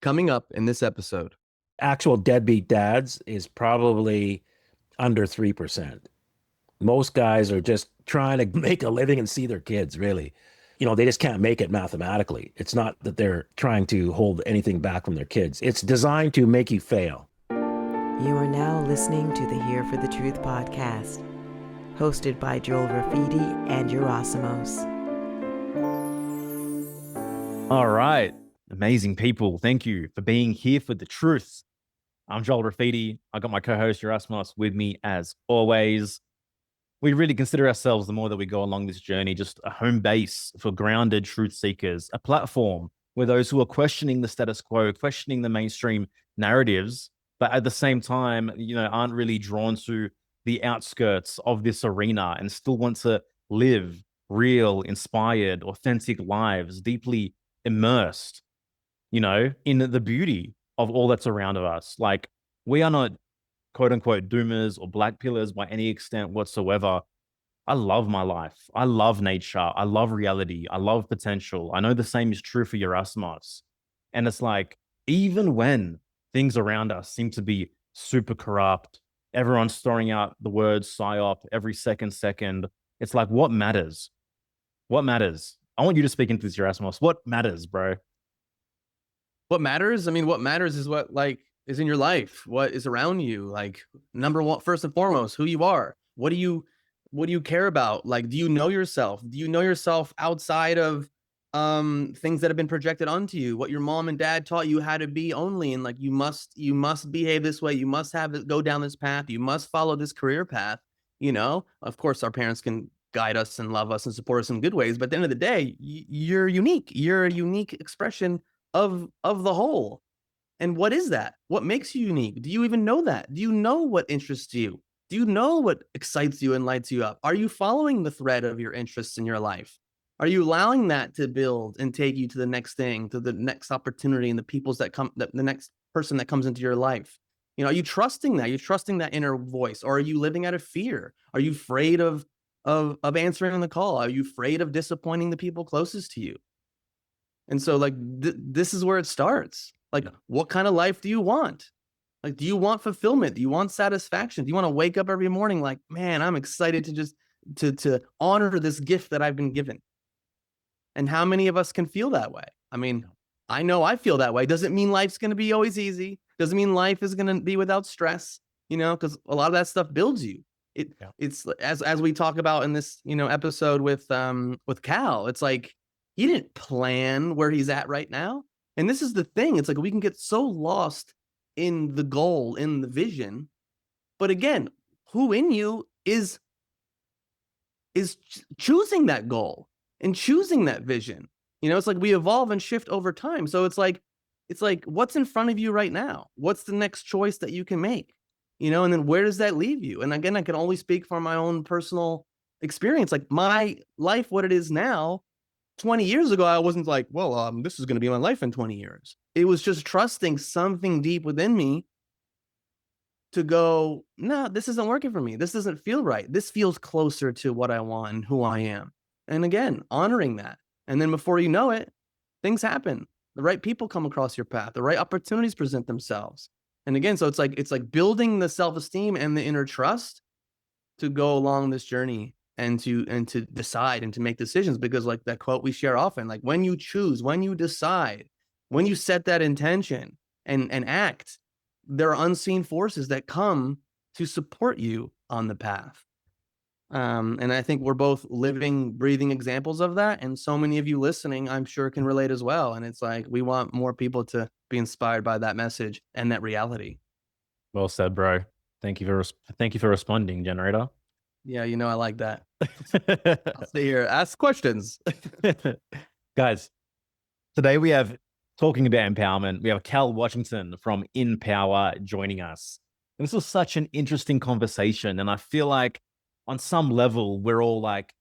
Coming up in this episode. Actual deadbeat dads is probably under 3%. Most guys are just trying to make a living and see their kids, really. They just can't make it mathematically. It's not that they're trying to hold anything back from their kids. It's designed to make you fail. You are now listening to the Here for the Truth podcast, hosted by Joel Rafidi and Yerasimos. All right. Amazing people. Thank you for being here for the truth. I'm Joel Rafidi. I got my co-host Yerasimos with me as always. We really consider ourselves, the more that we go along this journey, just a home base for grounded truth seekers, a platform where those who are questioning the status quo, questioning the mainstream narratives, but at the same time, aren't really drawn to the outskirts of this arena and still want to live real, inspired, authentic lives, deeply immersed, in the beauty of all that's around us. Like, we are not quote unquote doomers or black pillars by any extent whatsoever. I love my life. I love nature. I love reality. I love potential. I know the same is true for Yerasimos. And it's like, even when things around us seem to be super corrupt, everyone's throwing out the word psyop every second, it's like, what matters? What matters? I want you to speak into this, Yerasimos. What matters, bro? What matters? I mean, what matters is what is in your life, what is around you. Like, number one, first and foremost, who you are. What do you care about? Like, do you know yourself? Do you know yourself outside of things that have been projected onto you, what your mom and dad taught you how to be only? And like, you must behave this way, you must go down this path, you must follow this career path. Of course our parents can guide us and love us and support us in good ways, but at the end of the day, you're unique. You're a unique expression of the whole. And what is that? What makes you unique? Do you even know that? Do you know what interests you? Do you know what excites you and lights you up? Are you following the thread of your interests in your life? Are you allowing that to build and take you to the next thing, to the next opportunity, and the next person that comes into your life? Are you trusting that? Are you trusting that inner voice? Or are you living out of fear? Are you afraid of answering the call? Are you afraid of disappointing the people closest to you? And so like this is where it starts. Like, what kind of life do you want? Like, do you want fulfillment? Do you want satisfaction? Do you want to wake up every morning like, man, I'm excited to just to honor this gift that I've been given? And how many of us can feel that way? I mean, I know I feel that way. Doesn't mean life's going to be always easy. Doesn't mean life is going to be without stress, because a lot of that stuff builds you. It's as we talk about in this, episode with Cal, it's like, he didn't plan where he's at right now. And this is the thing. It's like, we can get so lost in the goal, in the vision. But again, who in you is choosing that goal and choosing that vision? It's like we evolve and shift over time. So it's like, what's in front of you right now? What's the next choice that you can make? And then where does that leave you? And again, I can only speak from my own personal experience. Like, my life, what it is now, 20 years ago, I wasn't like, well, this is going to be my life in 20 years. It was just trusting something deep within me to go, no, this isn't working for me. This doesn't feel right. This feels closer to what I want and who I am. And again, honoring that. And then before you know it, things happen. The right people come across your path. The right opportunities present themselves. And again, so it's like building the self-esteem and the inner trust to go along this journey and to decide and to make decisions. Because like that quote we share often, like, when you choose, when you decide, when you set that intention and act, there are unseen forces that come to support you on the path. And I think we're both living, breathing examples of that. And so many of you listening, I'm sure, can relate as well. And it's like, we want more people to be inspired by that message and that reality. Well said, bro. Thank you for responding, generator. Yeah, I like that. I'll stay here, ask questions. Guys, today we have, talking about empowerment, we have Cal Washington from In Power joining us. And this was such an interesting conversation. And I feel like on some level, we're all like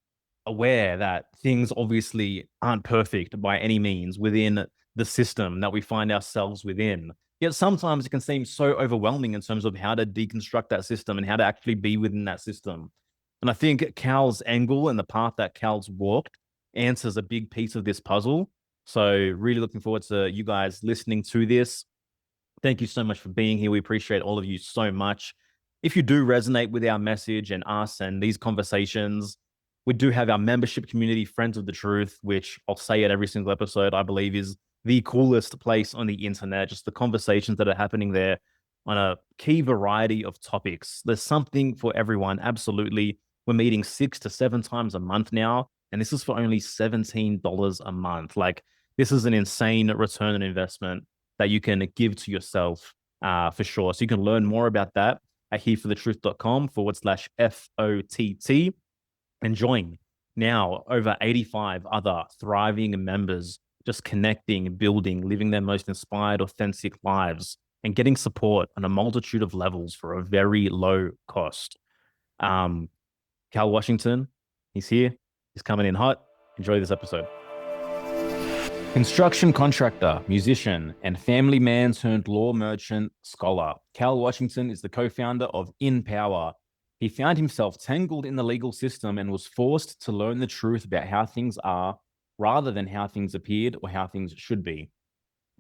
aware that things obviously aren't perfect by any means within the system that we find ourselves within. Yet sometimes it can seem so overwhelming in terms of how to deconstruct that system and how to actually be within that system. And I think Cal's angle and the path that Cal's walked answers a big piece of this puzzle. So really looking forward to you guys listening to this. Thank you so much for being here. We appreciate all of you so much. If you do resonate with our message and us and these conversations, we do have our membership community, Friends of the Truth, which I'll say at every single episode, I believe is the coolest place on the internet. Just the conversations that are happening there on a key variety of topics. There's something for everyone. Absolutely. We're meeting 6 to 7 times a month now, and this is for only $17 a month. Like, this is an insane return on investment that you can give to yourself for sure. So you can learn more about that at hereforthetruth.com/FOTT and join now over 85 other thriving members just connecting, building, living their most inspired, authentic lives and getting support on a multitude of levels for a very low cost. Cal Washington, he's here. He's coming in hot. Enjoy this episode. Construction contractor, musician, and family man turned law merchant scholar, Cal Washington is the co-founder of In Power. He found himself tangled in the legal system and was forced to learn the truth about how things are rather than how things appeared or how things should be.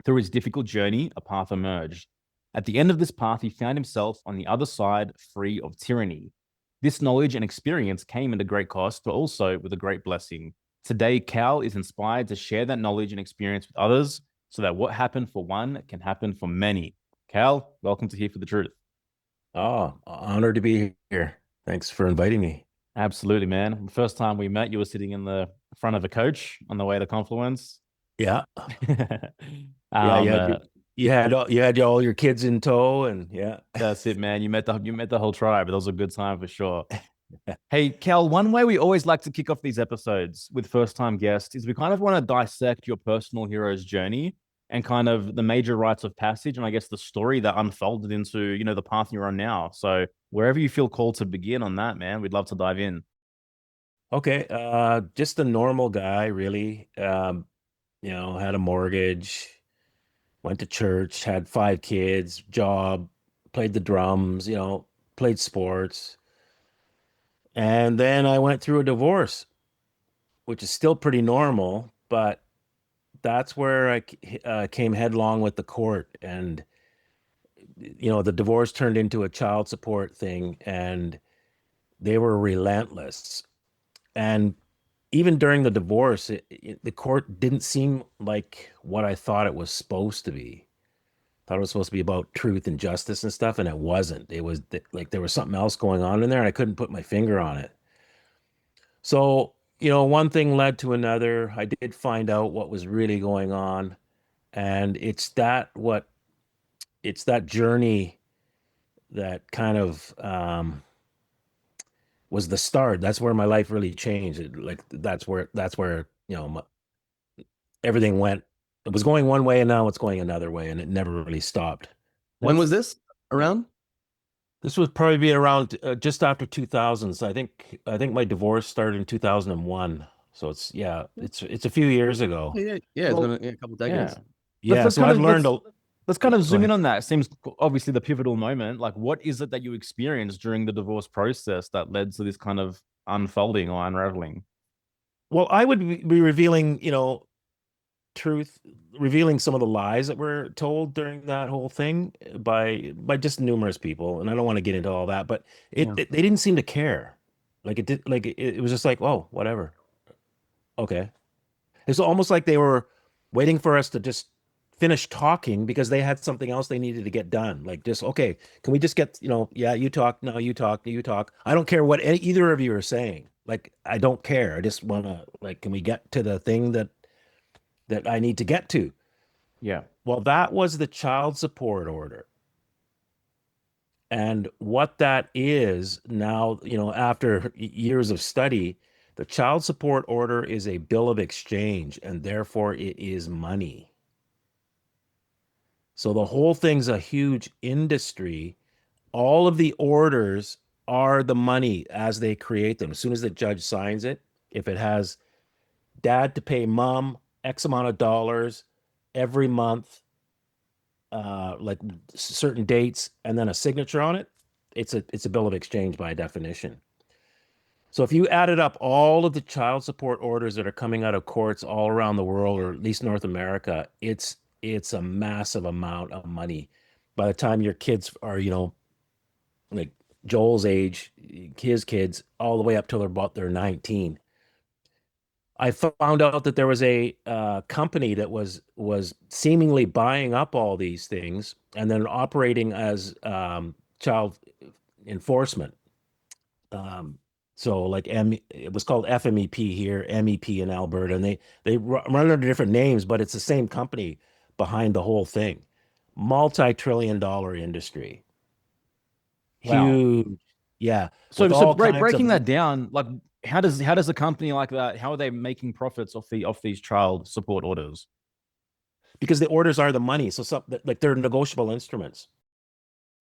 Through his difficult journey, a path emerged. At the end of this path, he found himself on the other side, free of tyranny. This knowledge and experience came at a great cost, but also with a great blessing. Today, Cal is inspired to share that knowledge and experience with others so that what happened for one can happen for many. Cal, welcome to Here for the Truth. Oh, honored to be here. Thanks for inviting me. Absolutely, man. The first time we met, you were sitting in the front of a coach on the way to Confluence. Yeah. Yeah, You had all your kids in tow, and yeah. That's it, man. You met the whole tribe. That was a good time for sure. Hey, Cal, one way we always like to kick off these episodes with first-time guests is we kind of want to dissect your personal hero's journey and kind of the major rites of passage and I guess the story that unfolded into, the path you're on now. So wherever you feel called to begin on that, man, we'd love to dive in. Okay, just a normal guy, really. Had a mortgage, went to church, had 5 kids, job, played the drums, played sports. And then I went through a divorce, which is still pretty normal, but that's where I came headlong with the court. And, the divorce turned into a child support thing, and they were relentless. And even during the divorce, the court didn't seem like what I thought it was supposed to be. Thought it was supposed to be about truth and justice and stuff, and it wasn't. It was like there was something else going on in there, and I couldn't put my finger on it. So, one thing led to another. I did find out what was really going on, and it's that journey that kind of was the start. That's where my life really changed. That's where everything went. It was going one way, and now it's going another way, and it never really stopped. When was this around? This would probably be around just after 2000s. I think my divorce started in 2001. So it's a few years ago. Yeah, it's been a couple decades. Yeah. So I've learned. Let's kind of zoom in on that. It seems obviously the pivotal moment. Like, what is it that you experienced during the divorce process that led to this kind of unfolding or unraveling? Well, I would be revealing, truth, revealing some of the lies that were told during that whole thing by just numerous people, and I don't want to get into all that, but they didn't seem to care. Like it was just like, oh, whatever. Okay. It's almost like they were waiting for us to just finish talking because they had something else they needed to get done. Like, just, okay, can we just get, yeah, you talk, no, you talk, you talk. I don't care what either of you are saying. Like, I don't care. I just want to, like, can we get to the thing that I need to get to? Yeah. Well, that was the child support order. And what that is now, after years of study, the child support order is a bill of exchange, and therefore it is money. So the whole thing's a huge industry. All of the orders are the money as they create them. As soon as the judge signs it, if it has dad to pay mom X amount of dollars every month, like certain dates, and then a signature on it, it's a bill of exchange by definition. So if you added up all of the child support orders that are coming out of courts all around the world, or at least North America, it's a massive amount of money. By the time your kids are, like Joel's age, his kids, all the way up till they're 19. I found out that there was a company that was seemingly buying up all these things and then operating as child enforcement. Um, so like it was called FMEP here, MEP in Alberta, and they run under different names, but it's the same company behind the whole thing. Multi-trillion-dollar industry, Wow. huge, yeah, So, with all kinds breaking of. that down, like how does a company like that, how are they making profits off these child support orders? Because the orders are the money, so like they're negotiable instruments.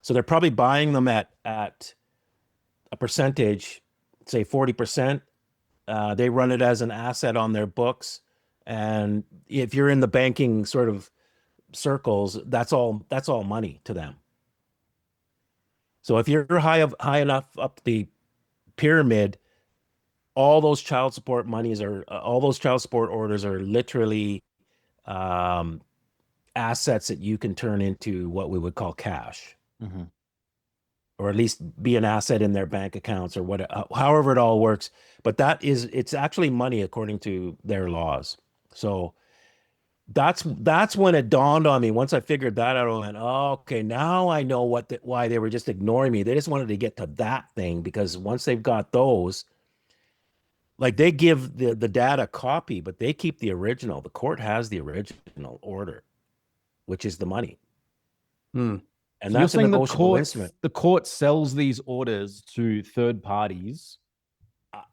So they're probably buying them at a percentage, say 40%. They run it as an asset on their books. And if you're in the banking sort of circles, that's all money to them. So if you're high enough up the pyramid, all those child support orders are literally um, assets that you can turn into what we would call cash, Mm-hmm. or at least be an asset in their bank accounts or however it all works. But it's actually money according to their laws. So that's when it dawned on me. Once I figured that out, I went, oh, okay, now I know why they were just ignoring me. They just wanted to get to that thing, because once they've got those, like they give the dad a copy, but they keep the original. The court has the original order, which is the money. Hmm. And So you're that's a saying negotiable instrument. the court sells these orders to third parties.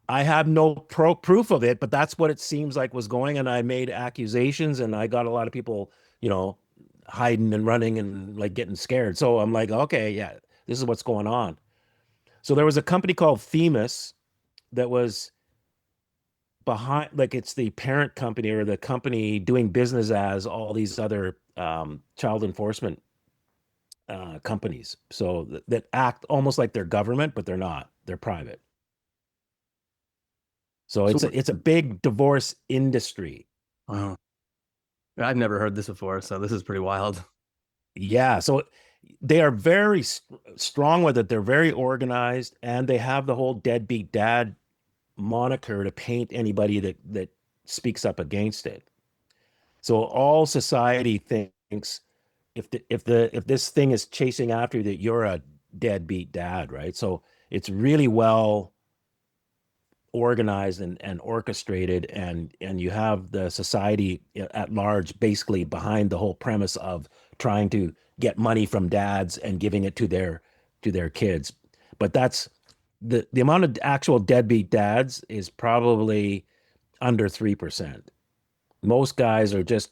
I have no proof of it, but that's what it seems like was going. And I made accusations, and I got a lot of people, you know, hiding and running and like getting scared. So I'm like, okay, yeah, this is what's going on. So there was a company called Themis that was behind, like it's the parent company or the company doing business as all these other child enforcement companies. So that act almost like they're government, but they're not. They're private. So So it's a big divorce industry. wow. I've never heard this before, so this is pretty wild. Yeah, so they are very strong with it. They're very organized, and they have the whole deadbeat dad moniker to paint anybody that speaks up against it. So all society thinks, if this thing is chasing after you, that you're a deadbeat dad, right? So it's really well organized and orchestrated, and you have the society at large basically behind the whole premise of trying to get money from dads and giving it to their kids. But that's the amount of actual deadbeat dads is probably under 3%. Most guys are just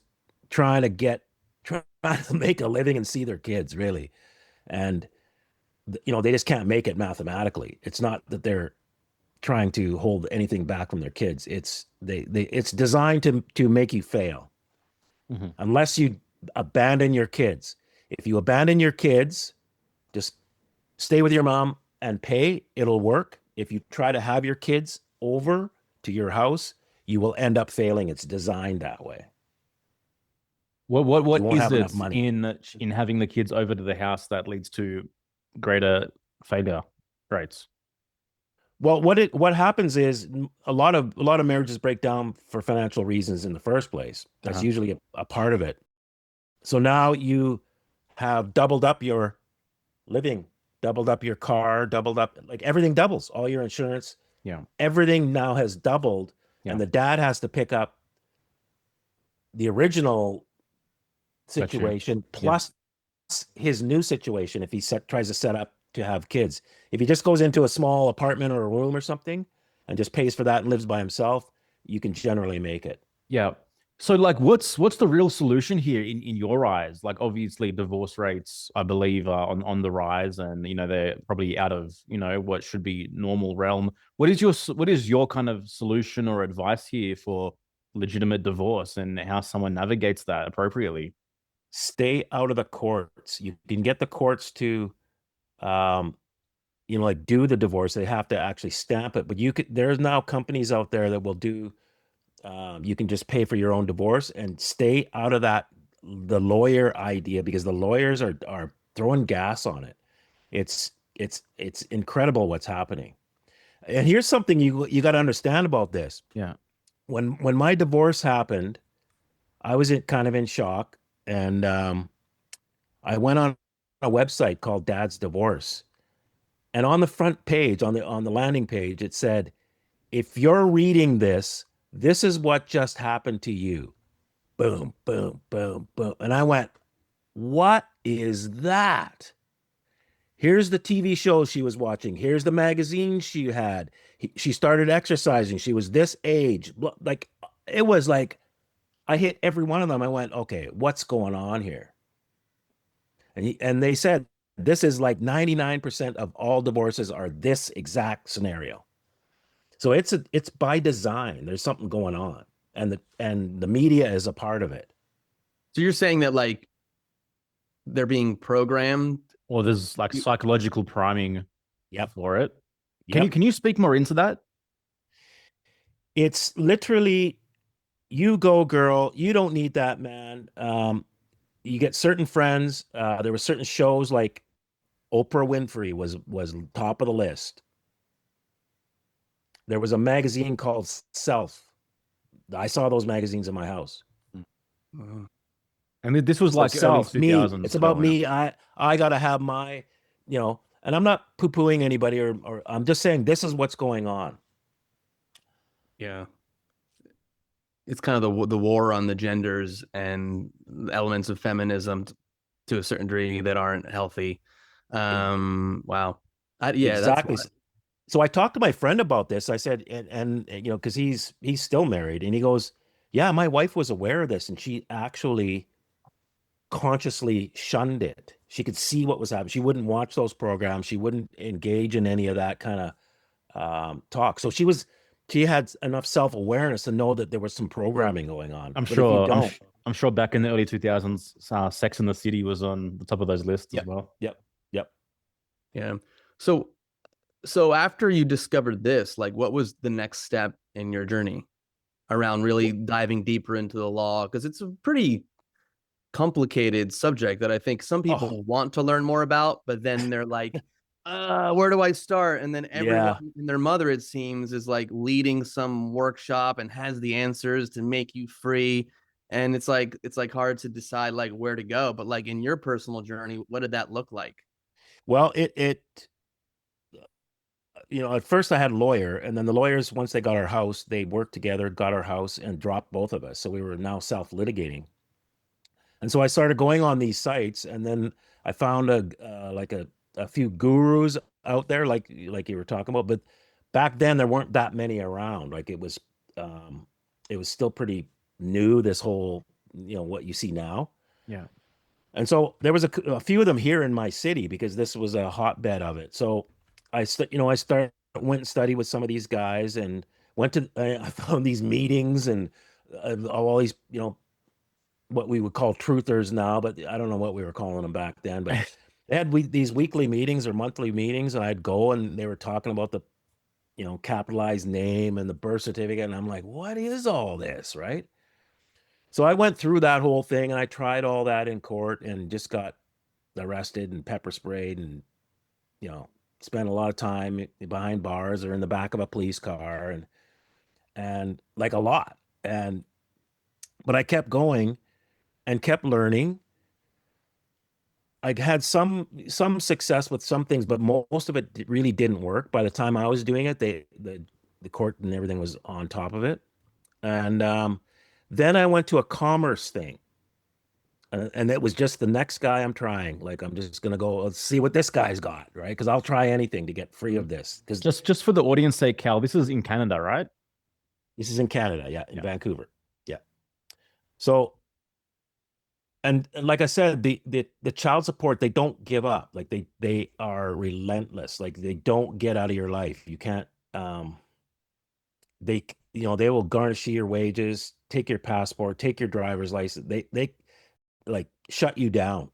trying to make a living and see their kids, really. And they just can't make it mathematically. It's not that they're trying to hold anything back from their kids. It's designed to make you fail Mhm. unless you abandon your kids. If you abandon your kids, just stay with your mom and pay, it'll work. If you try to have your kids over to your house, you will end up failing. It's designed that way. You What won't is have enough it money. in having the kids over to the house that leads to greater failure rates? Well, what happens is a lot of marriages break down for financial reasons in the first place. That's Uh-huh. usually a part of it. So now you have doubled up your living, doubled up your car, doubled up, like everything doubles, all your insurance, Yeah. everything now has doubled, Yeah. and the dad has to pick up the original Got you. situation Yeah. plus his new situation if he tries to set up to have kids. If he just goes into a small apartment or a room or something and just pays for that and lives by himself, you can generally make it. Yeah. So like what's the real solution here in your eyes? Like obviously divorce rates, I believe, are on the rise, and they're probably out of, what should be normal realm. What is your kind of solution or advice here for legitimate divorce and how someone navigates that appropriately? Stay out of the courts. You can get the courts to um, like do the divorce. They have to actually stamp it. But there's now companies out there that will do. You can just pay for your own divorce and stay out of the lawyer idea, because the lawyers are throwing gas on it. It's incredible what's happening. And here's something you got to understand about this. Yeah. When my divorce happened, I was kind of in shock, and I went on a website called Dad's Divorce, and on the front page, on the landing page, it said, "If you're reading this, this is what just happened to you." Boom, boom, boom, boom, and I went, "What is that?" Here's the TV shows she was watching. Here's the magazines she had. She started exercising. She was this age. Like, it was like I hit every one of them. I went, okay, what's going on here? And they said this is like 99% of all divorces are this exact scenario. So it's by design. There's something going on, and the media is a part of it. So you're saying that like they're being programmed. Or there's like psychological priming Yep. for it. Yep. Can you speak more into that? It's literally, you go, girl. You don't need that man. You get certain friends. There were certain shows like Oprah Winfrey was top of the list. There was a magazine called Self. I saw those magazines in my house. Mhm. And this was So like early Self, me. 2000s It's about growing up. me. I gotta have my, and I'm not poo-pooing anybody, or I'm just saying this is what's going on. Yeah. It's kind of the war on the genders and elements of feminism to a certain degree that aren't healthy. Wow. Yeah, that's Exactly. why. So I talked to my friend about this. I said, because he's still married, and he goes, "Yeah, my wife was aware of this, and she actually consciously shunned it. She could see what was happening. She wouldn't watch those programs. She wouldn't engage in any of that kind of talk. So she had enough self-awareness to know that there was some programming going on. I'm But if you sure. don't, I'm sure back in the early 2000s, Sex in the City was on the top of those lists as yep, well. yep, yep. Yeah. So so after you discovered this, like what was the next step in your journey around really diving deeper into the law? Because it's a pretty complicated subject that I think some Oh, people want to learn more about, but then they're like, where do I start? And then everyone yeah. and their mother, it seems, is like leading some workshop and has the answers to make you free. And it's like hard to decide like where to go. But like in your personal journey, what did that look like? Well, at first I had a lawyer, and then the lawyers, once they got our house, they worked together, got our house, and dropped both of us. So we were now self-litigating. And so I started going on these sites, and then I found a few gurus out there, like you were talking about. But back then there weren't that many around. Like it was still pretty new. This whole, what you see now. Yeah. And so there was a few of them here in my city, because this was a hotbed of it. So I started went and studied with some of these guys, and I found these meetings, and all these, what we would call truthers now, but I don't know what we were calling them back then. But they had these weekly meetings or monthly meetings, and I'd go, and they were talking about the, capitalized name and the birth certificate, and I'm like, what is all this, right? So I went through that whole thing, and I tried all that in court, and just got arrested and pepper sprayed, and you know spent a lot of time behind bars or in the back of a police car, and like a lot. And but I kept going and kept learning. I had some success with some things, but most of it really didn't work. By the time I was doing it, the court and everything was on top of it. And then I went to a commerce thing, and it was just the next guy I'm trying. Like, I'm just gonna go, let's see what this guy's got, right? Because I'll try anything to get free of this. Because Just for the audience sake, Cal, this is in Canada, right? this is in Canada, yeah, in Yeah. Vancouver, yeah. So, and like I said, the child support, they don't give up. Like, they are relentless. Like, they don't get out of your life. You can't. They they will garnish your wages, take your passport, take your driver's license. They like shut you down,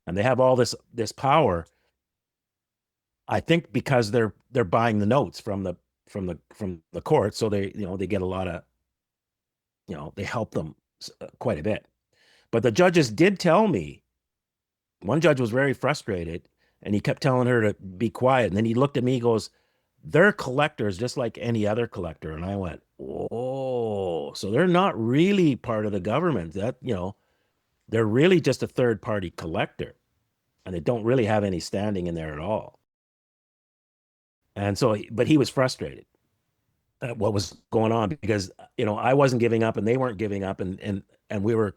and they have all this power. I think because they're buying the notes from the court, so they get a lot of, they help them quite a bit. But the judges did tell me, one judge was very frustrated and he kept telling her to be quiet. And then he looked at me, he goes, they're collectors just like any other collector. And I went, oh, so they're not really part of the government. They're really just a third party collector and they don't really have any standing in there at all. And so, but he was frustrated at what was going on because, I wasn't giving up and they weren't giving up. And we were,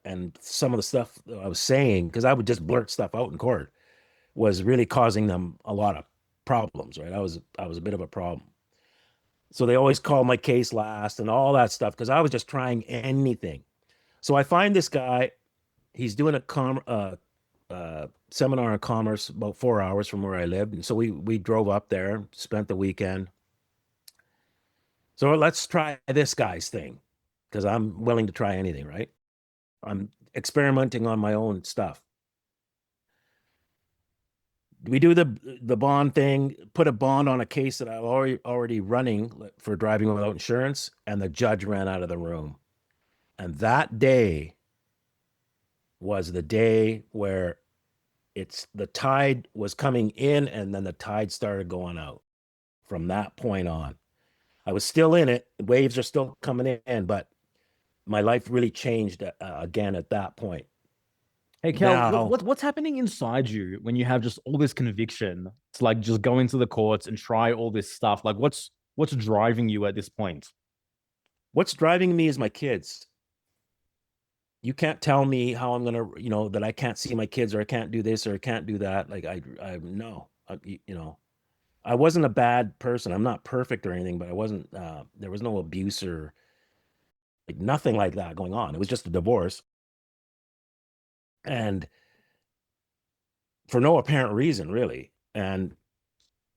and some of the stuff I was saying, because I would just blurt stuff out in court, was really causing them a lot of problems, right? I was a bit of a problem. So they always called my case last and all that stuff because I was just trying anything. So I find this guy, he's doing a seminar on commerce about 4 hours from where I lived. And so we drove up there, spent the weekend. So let's try this guy's thing because I'm willing to try anything, right? I'm experimenting on my own stuff. We do the bond thing, put a bond on a case that I already running for driving without insurance, and the judge ran out of the room. And that day was the day where the tide was coming in and then the tide started going out from that point on. I was still in it. Waves are still coming in, but my life really changed again at that point. Hey, Kel, Now, what's happening inside you when you have just all this conviction to like just go into the courts and try all this stuff? Like, what's driving you at this point? what's driving me is my kids. You can't tell me how I'm gonna, that I can't see my kids or I can't do this or I can't do that. Like I no, I wasn't a bad person. I'm not perfect or anything, but I wasn't. There was no abuse or like nothing like that going on. It was just a divorce, and for no apparent reason, really. And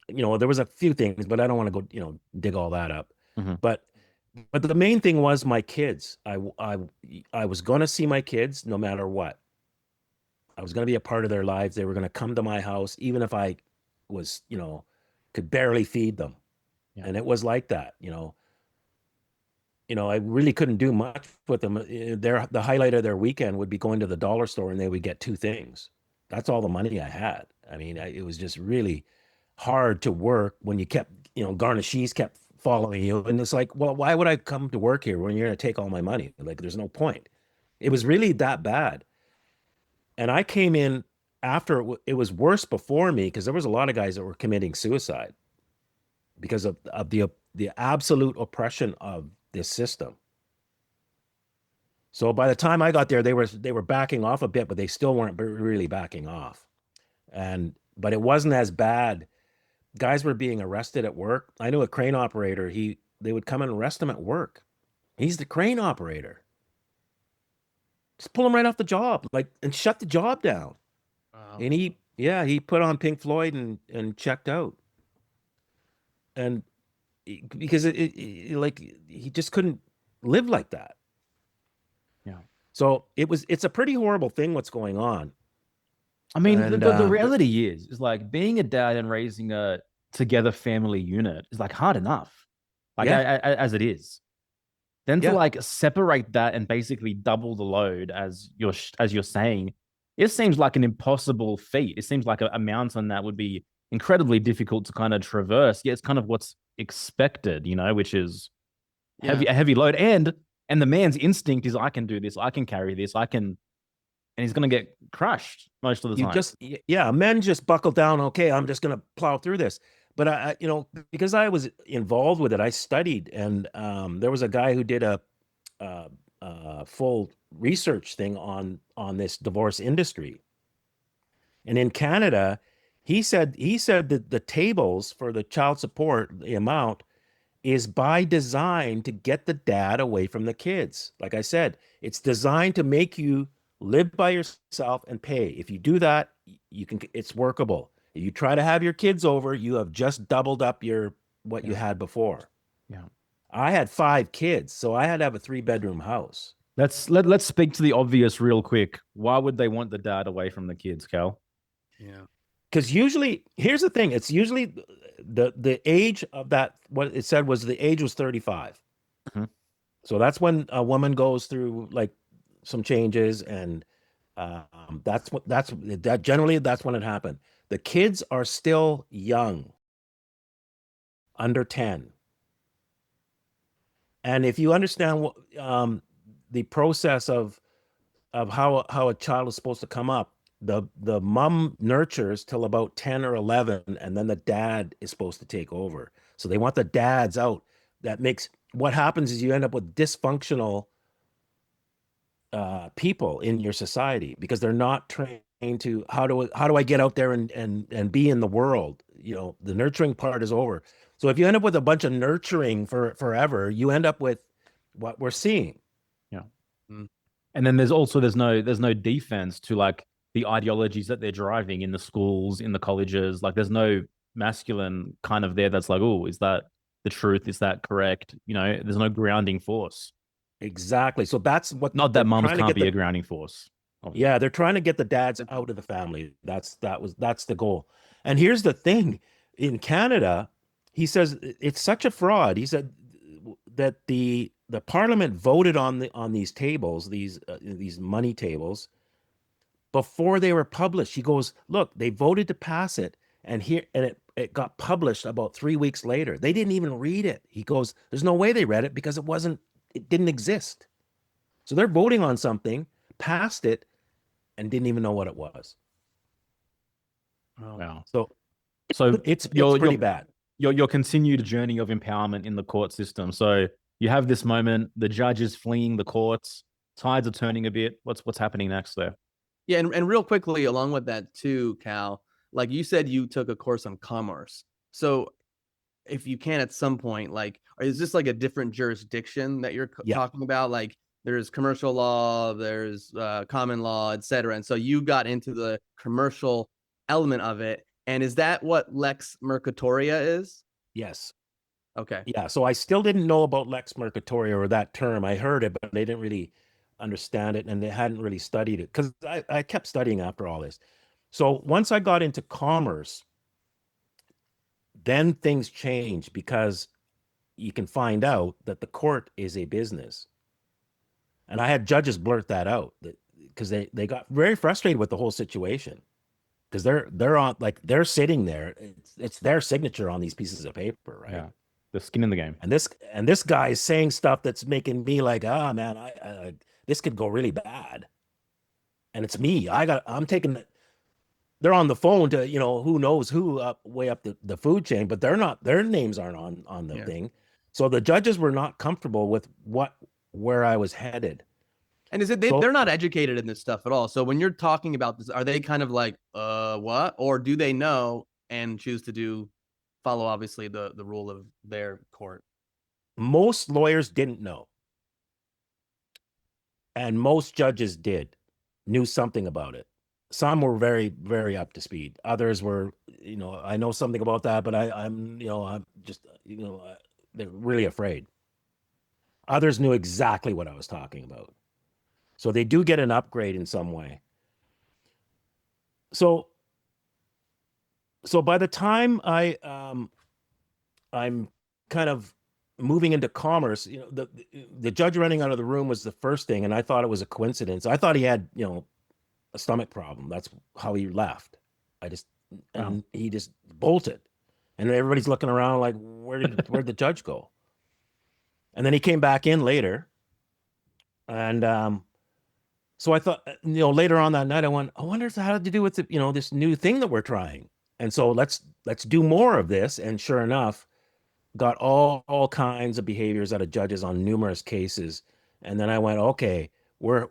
there was a few things, but I don't want to go, dig all that up. Mhm. But the main thing was my kids. I was going to see my kids no matter what. I was going to be a part of their lives. They were going to come to my house, even if I was, could barely feed them. Yeah. And it was like that, I really couldn't do much with them. The highlight of their weekend would be going to the dollar store and they would get two things. That's all the money I had. I mean, it was just really hard to work when you kept, garnishes kept following you. And it's like, well, why would I come to work here when you're going to take all my money? Like, there's no point. It was really that bad. And I came in after it was worse before me because there was a lot of guys that were committing suicide because of the absolute oppression of this system. So by the time I got there, they were backing off a bit, but they still weren't really backing off. But it wasn't as bad. Guys were being arrested at work. I knew a crane operator. They would come and arrest him at work. He's the crane operator. Just pull him right off the job, like, and shut the job down. Wow. And he put on Pink Floyd and checked out. And because like he just couldn't live like that. Yeah. So it's a pretty horrible thing what's going on. I mean, And the reality is like being a dad and raising a together family unit is like hard enough, like yeah, as it is. Then to yeah, like separate that and basically double the load as you're saying, it seems like an impossible feat. It seems like a mountain that would be incredibly difficult to kind of traverse. Yeah, it's kind of what's expected, which is Yeah. a heavy load. And the man's instinct is I can do this, I can carry this, and he's gonna get crushed most of the time. men just buckle down. Okay, I'm just gonna plow through this. But because I was involved with it, I studied, and there was a guy who did a full research thing on this divorce industry. And in Canada, he said that the tables for the child support, the amount, is by design to get the dad away from the kids. Like I said, it's designed to make you live by yourself and pay. If you do that, it's workable. If you try to have your kids over, you have just doubled up what you had before. Yeah. I had 5 kids, so I had to have a 3-bedroom house. Let's speak to the obvious real quick. Why would they want the dad away from the kids, Cal? Yeah. because usually, here's the thing, it's usually the age of that, what it said was the age was 35. Mhm. So that's when a woman goes through like some changes, and that generally that's when it happened. The kids are still young, under 10. And if you understand what the process of how a child is supposed to come up, the mom nurtures till about 10 or 11, and then the dad is supposed to take over. So they want the dads out. That makes, what happens is you end up with dysfunctional people in your society because they're not trained to how do I get out there and be in the world. The nurturing part is over. So if you end up with a bunch of nurturing for forever, you end up with what we're seeing. Yeah. Mm. And then there's no defense to like the ideologies that they're driving in the schools, in the colleges. Like there's no masculine kind of there that's like, oh, is that the truth? Is that correct? There's no grounding force. Exactly. So that's what Not they're that mums trying to can't get be the a grounding force. Obviously. yeah, they're trying to get the dads out of the family. That's the goal. And here's the thing, in Canada, he says it's such a fraud. He said that the parliament voted on these tables, these money tables, before they were published. He goes, look, they voted to pass it, and it got published about 3 weeks later. They didn't even read it. He goes, there's no way they read it because it didn't exist. So they're voting on something, passed it, and didn't even know what it was. Wow. So So it's your pretty your bad. your continued journey of empowerment in the court system. So you have this moment, the judge is fleeing the courts, tides are turning a bit. What's happening next there? Yeah, and real quickly along with that too, Cal, like you said you took a course on commerce. So if you can at some point, like, is this like a different jurisdiction that you're Yeah. talking about? Like there's commercial law, there's common law, etc. And so you got into the commercial element of it. And is that what Lex Mercatoria is? Yes. Okay. Yeah. So I still didn't know about Lex Mercatoria or that term. I heard it, but they didn't really understand it, and they hadn't really studied it because I kept studying after all this. So once I got into commerce, then things changed because you can find out that the court is a business. And I had judges blurt that out because they got very frustrated with the whole situation because they're sitting there. It's their signature on these pieces of paper, right? Yeah. The skin in the game. And this guy is saying stuff that's making me like, ah, man, this could go really bad. And it's me. I'm taking it. They're on the phone to, who knows who way up the food chain, but their names aren't on the Yeah. thing. So the judges were not comfortable with where I was headed. And is it they're not educated in this stuff at all? So when you're talking about this, are they kind of like, what? Or do they know and choose to follow obviously the rule of their court? Most lawyers didn't know. And most judges knew something about it. Some were very, very up to speed. Others were, I know something about that, but I'm just, they're really afraid. Others knew exactly what I was talking about. So they do get an upgrade in some way. So by the time I'm kind of moving into commerce, the judge running out of the room was the first thing, and I thought it was a coincidence. I thought he had, a stomach problem. That's how he left. And he just bolted, and everybody's looking around like, where'd the judge go? And then he came back in later, and so I thought, later on that night, I wonder if it had to do with this new thing that we're trying, and so let's do more of this. And sure enough, got all kinds of behaviors out of judges on numerous cases. And then I went, okay, we're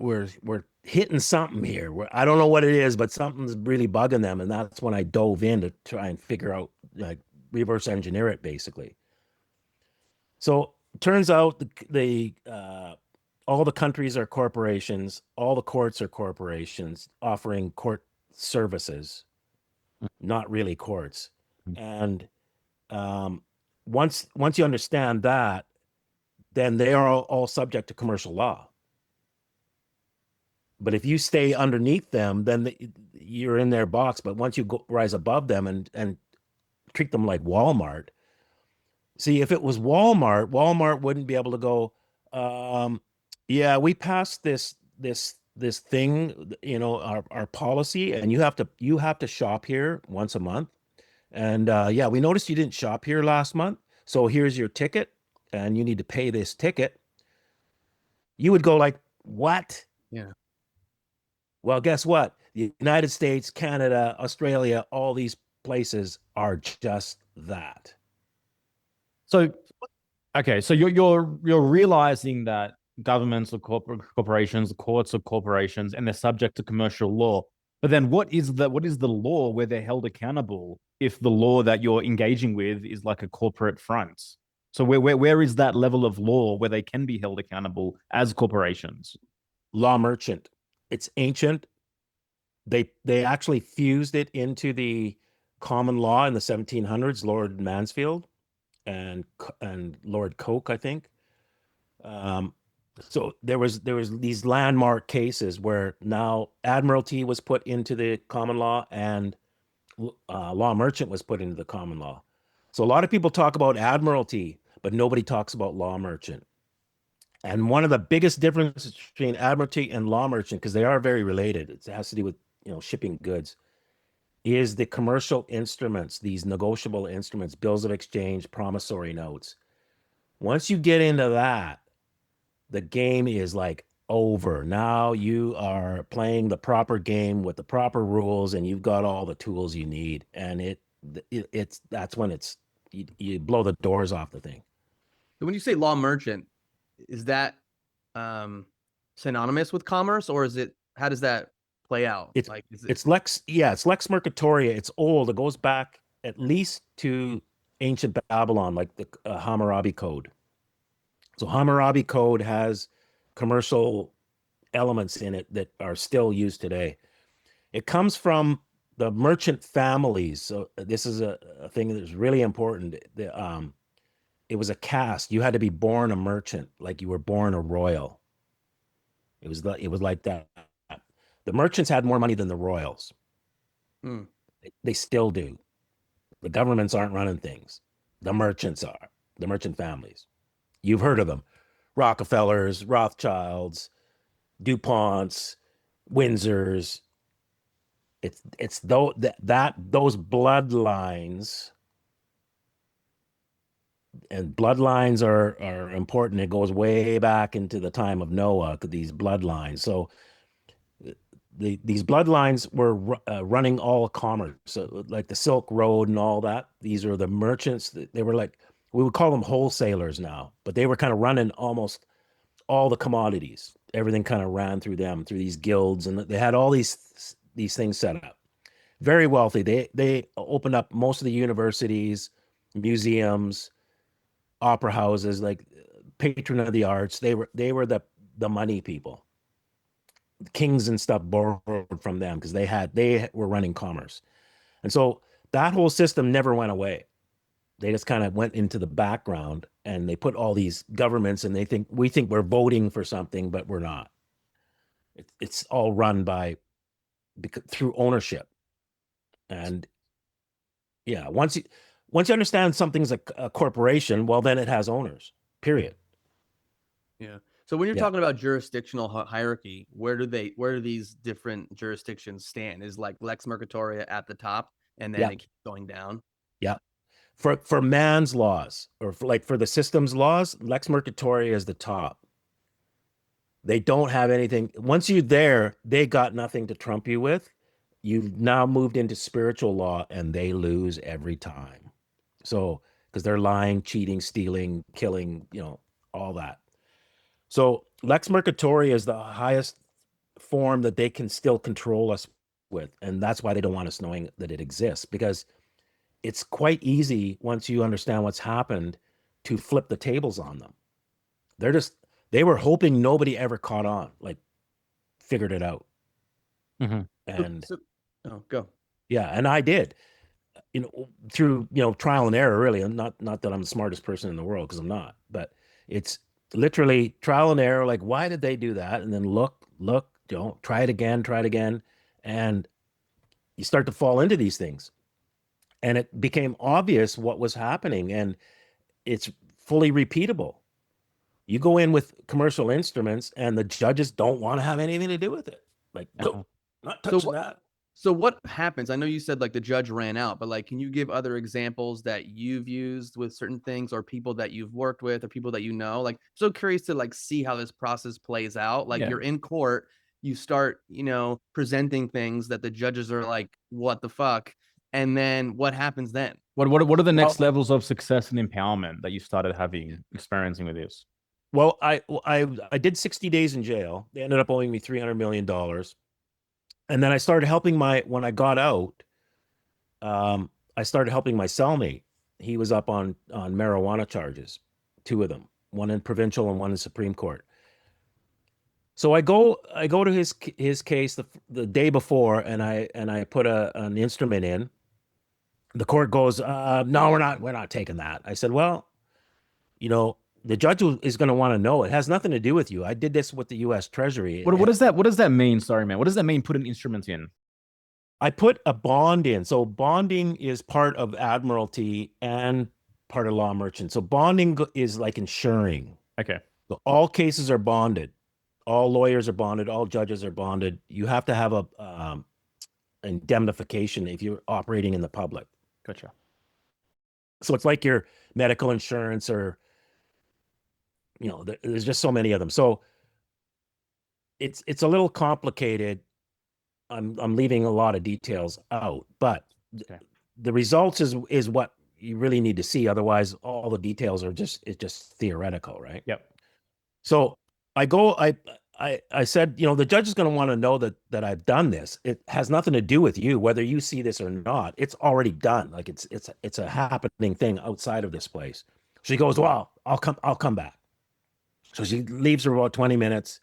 hitting something here. I don't know what it is, but something's really bugging them. And that's when I dove in to try and figure out, like, reverse engineer it, basically. So turns out the all the countries are corporations, all the courts are corporations offering court services, not really courts. And once you understand that, then they are all subject to commercial law. But if you stay underneath them, then you're in their box. But once you rise above them and treat them like Walmart, see, if it was Walmart, Walmart wouldn't be able to go, um, yeah, we passed this thing, our policy, and you have to shop here once a month. And yeah, we noticed you didn't shop here last month. So here's your ticket, and you need to pay this ticket. You would go like, what? Yeah. Well, guess what? The United States, Canada, Australia, all these places are just that. So okay, so you're realizing that governments or corporations, the courts are corporations, and they're subject to commercial law. But then, what is the law where they're held accountable if the law that you're engaging with is like a corporate front? So where is that level of law where they can be held accountable as corporations? Law merchant. It's ancient. They actually fused it into the common law in the 1700s, Lord Mansfield and Lord Coke, I think. Um, so there was these landmark cases where now admiralty was put into the common law and law merchant was put into the common law. So a lot of people talk about admiralty, but nobody talks about law merchant. And one of the biggest differences between admiralty and law merchant, because they are very related, it has to do with shipping goods, is the commercial instruments, these negotiable instruments, bills of exchange, promissory notes. Once you get into that, the game is like over. Now you are playing the proper game with the proper rules, and you've got all the tools you need. And it's that's when you blow the doors off the thing. So when you say law merchant, is that um synonymous with commerce, or is it, how does that play out? It's Like, is it, it's Lex, yeah, it's Lex Mercatoria. It's old. It goes back at least to ancient Babylon, like the Hammurabi Code. So Hammurabi Code has commercial elements in it that are still used today. It comes from the merchant families. So this is a thing that's really important. It was a caste. You had to be born a merchant, like you were born a royal. It was like that. The merchants had more money than the royals. hmm. They still do. The governments aren't running things. The merchants are. The merchant families. You've heard of them. Rockefellers, Rothschilds, DuPonts, Windsors. It's those bloodlines, and bloodlines are important. It goes way back into the time of Noah, these bloodlines. So these bloodlines were running all commerce, so like the Silk Road and all that. These are the merchants. They were like, we would call them wholesalers now, but they were kind of running almost all the commodities. Everything kind of ran through them, through these guilds, and they had all these things set up. Very wealthy. They opened up most of the universities, museums, opera houses, like patron of the arts. They were the money people. Kings and stuff borrowed from them because they were running commerce. And so that whole system never went away. They just kind of went into the background, and they put all these governments, and we think we're voting for something, but we're not. It's all run through ownership. And yeah, once you understand something's a corporation, well, then it has owners. Period. Yeah. So when you're Yeah. talking about jurisdictional hierarchy, where do these different jurisdictions stand? Is like Lex Mercatoria at the top, and then Yeah. it keeps going down? Yeah. For man's laws, or for the system's laws, Lex Mercatoria is the top. They don't have anything. Once you're there, they got nothing to trump you with. You've now moved into spiritual law, and they lose every time. So, because they're lying, cheating, stealing, killing, all that. So Lex Mercatoria is the highest form that they can still control us with. And that's why they don't want us knowing that it exists, because it's quite easy, once you understand what's happened, to flip the tables on them. They were hoping nobody ever caught on, like figured it out. Mhm. And Oh, go. yeah, and I did, through, trial and error, really. And not that I'm the smartest person in the world, because I'm not, but it's literally trial and error. Like, why did they do that? And then look, try it again. And you start to fall into these things. And it became obvious what was happening, and it's fully repeatable. You go in with commercial instruments, and the judges don't want to have anything to do with it. Like, nope, not So touching that. So what happens? I know you said like the judge ran out, but like, can you give other examples that you've used with certain things or people that you've worked with or people that you know? Like, so curious to like see how this process plays out. Like, Yeah. you're in court, you start, presenting things that the judges are like, what the fuck? And then what happens then? What are the next Well, levels of success and empowerment that you started experiencing with this? well, I did 60 days in jail. They ended up owing me $300 million. And then I started helping when I got out, I started helping my cellmate. He was up on marijuana charges, two of them, one in provincial and one in Supreme Court. So I go to his case the day before, and I put an instrument in. The court goes, no, we're not taking that. I said, well, the judge is going to want to know. It has nothing to do with you. I did this with the U.S. Treasury. What does that mean? Sorry, man. What does that mean? Putting instruments in? I put a bond in. So bonding is part of admiralty and part of law merchant. So bonding is like insuring. Okay. So all cases are bonded. All lawyers are bonded. All judges are bonded. You have to have a indemnification if you're operating in the public. Gotcha. So it's like your medical insurance, or there's just so many of them. So it's a little complicated. I'm leaving a lot of details out, but Okay. the results is what you really need to see. Otherwise, all the details are just theoretical, right? Yep. So I said, the judge is going to want to know that I've done this. It has nothing to do with you, whether you see this or not. It's already done. Like it's a happening thing outside of this place. She goes, well, I'll come back. So she leaves for about 20 minutes,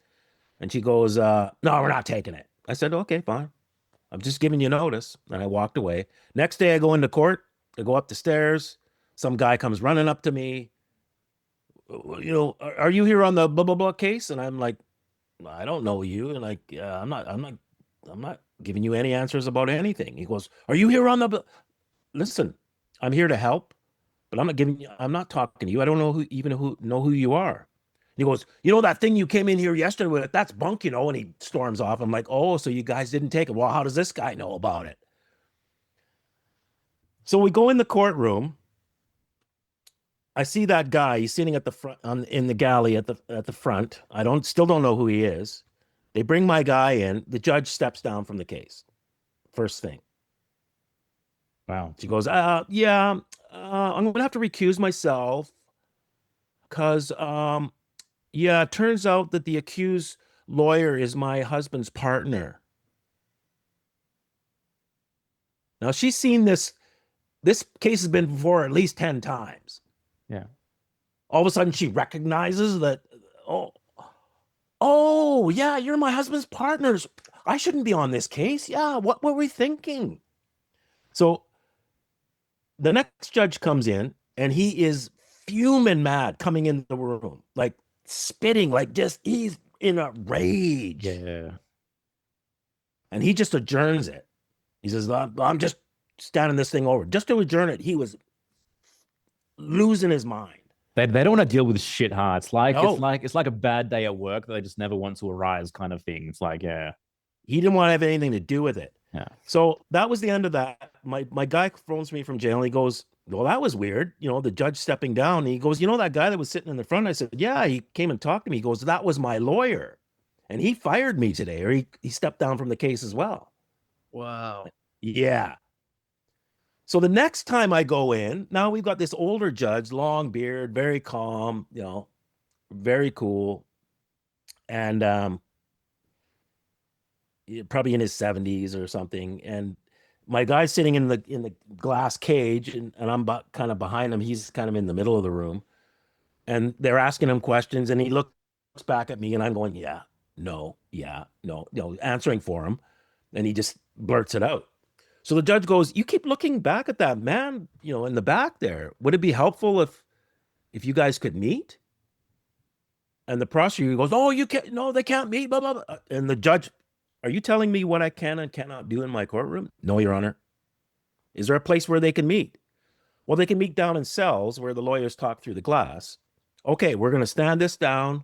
and she goes, no, we're not taking it. I said, okay, fine. I'm just giving you notice. And I walked away. Next day, I go into court. I go up the stairs. Some guy comes running up to me. Are you here on the blah, blah, blah case? And I'm like, I don't know you. And like, I'm not giving you any answers about anything. He goes, are you here on the, listen, I'm here to help, but I'm not talking to you. I don't know who you are. He goes, that thing you came in here yesterday with, that's bunk, and he storms off. I'm like, oh, so you guys didn't take it. Well, how does this guy know about it? So we go in the courtroom. I see that guy. He's sitting at the front in the galley at the front. Still don't know who he is. They bring my guy in. The judge steps down from the case. First thing. Wow. She goes, yeah, I'm going to have to recuse myself because, yeah, it turns out that the accused lawyer is my husband's partner. Now, she's seen this case has been before at least 10 times. Yeah. All of a sudden, she recognizes that, oh, yeah, you're my husband's partners. I shouldn't be on this case. Yeah, what were we thinking? So the next judge comes in, and he is fuming mad coming in the room, like spitting, like he's in a rage. Yeah. And he just adjourns it. He says, I'm just standing this thing over. Just to adjourn it, he was losing his mind. They don't want to deal with shit, huh? It's like No. it's like a bad day at work that they just never want to arise kind of thing. It's like, yeah. He didn't want to have anything to do with it. Yeah. So that was the end of that. My guy phones me from jail, and he goes, well, that was weird. The judge stepping down. And he goes, that guy that was sitting in the front? I said, yeah, he came and talked to me. He goes, that was my lawyer. And he fired me today, or he stepped down from the case as well. Wow. Yeah. So the next time I go in, now we've got this older judge, long beard, very calm, very cool. And probably in his 70s or something. And my guy's sitting in the glass cage, and I'm kind of behind him. He's kind of in the middle of the room. And they're asking him questions, and he looks back at me, and I'm going, yeah, no, answering for him. And he just blurts it out. So the judge goes, you keep looking back at that man, in the back there. Would it be helpful if you guys could meet? And the prosecutor goes, oh, you can't, no, they can't meet, blah, blah, blah. And the judge Are you telling me what I can and cannot do in my courtroom? No, Your Honor. Is there a place where they can meet? Well, they can meet down in cells where the lawyers talk through the glass. Okay, we're going to stand this down.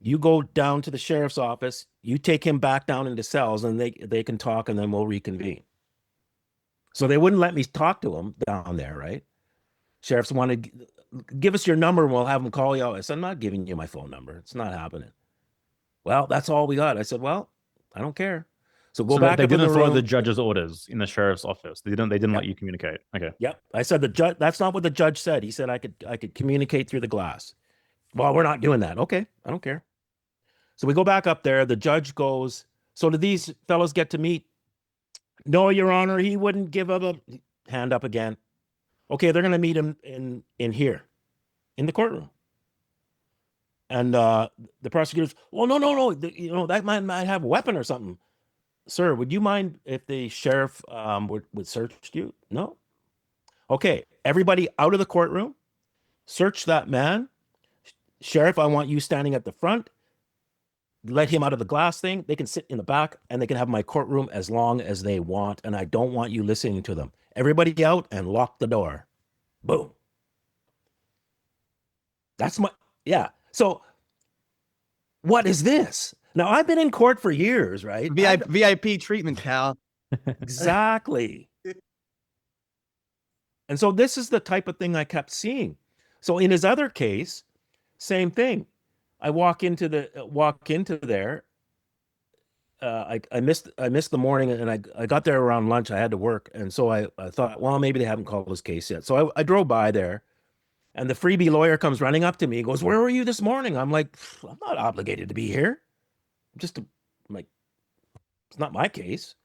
You go down to the sheriff's office. You take him back down into cells, and they can talk, and then we'll reconvene. So they wouldn't let me talk to him down there, right? Sheriffs wanted, give us your number and we'll have them call you out. I said, I'm not giving you my phone number. It's not happening. Well, that's all we got. I said, well, I don't care. So go back they up in didn't the follow room. the judge's orders in the sheriff's office. They didn't Yep. let you communicate. Okay. Yep. I said the judge, that's not what the judge said. He said I could communicate through the glass. Well, we're not doing that. Okay, I don't care. So we go back up there. The judge goes, so did these fellows get to meet? No, Your Honor, he wouldn't give up a hand up again. Okay, they're going to meet him in here, in the courtroom. And the prosecutors, well, no, that man might have a weapon or something. Sir, would you mind if the sheriff would search you? No. Okay, everybody out of the courtroom. Search that man. Sheriff, I want you standing at the front. Let him out of the glass thing. They can sit in the back and they can have my courtroom as long as they want. And I don't want you listening to them. Everybody out and lock the door. Boom. That's yeah. So what is this? Now, I've been in court for years, right? VIP treatment, Cal. Exactly. And so this is the type of thing I kept seeing. So in his other case, same thing. I walk into there. I missed the morning, and I got there around lunch. I had to work, and so I thought, well, maybe they haven't called this case yet. So I drove by there, and the freebie lawyer comes running up to me. He goes, "Where were you this morning?" I'm like, "I'm not obligated to be here. I'm like, it's not my case."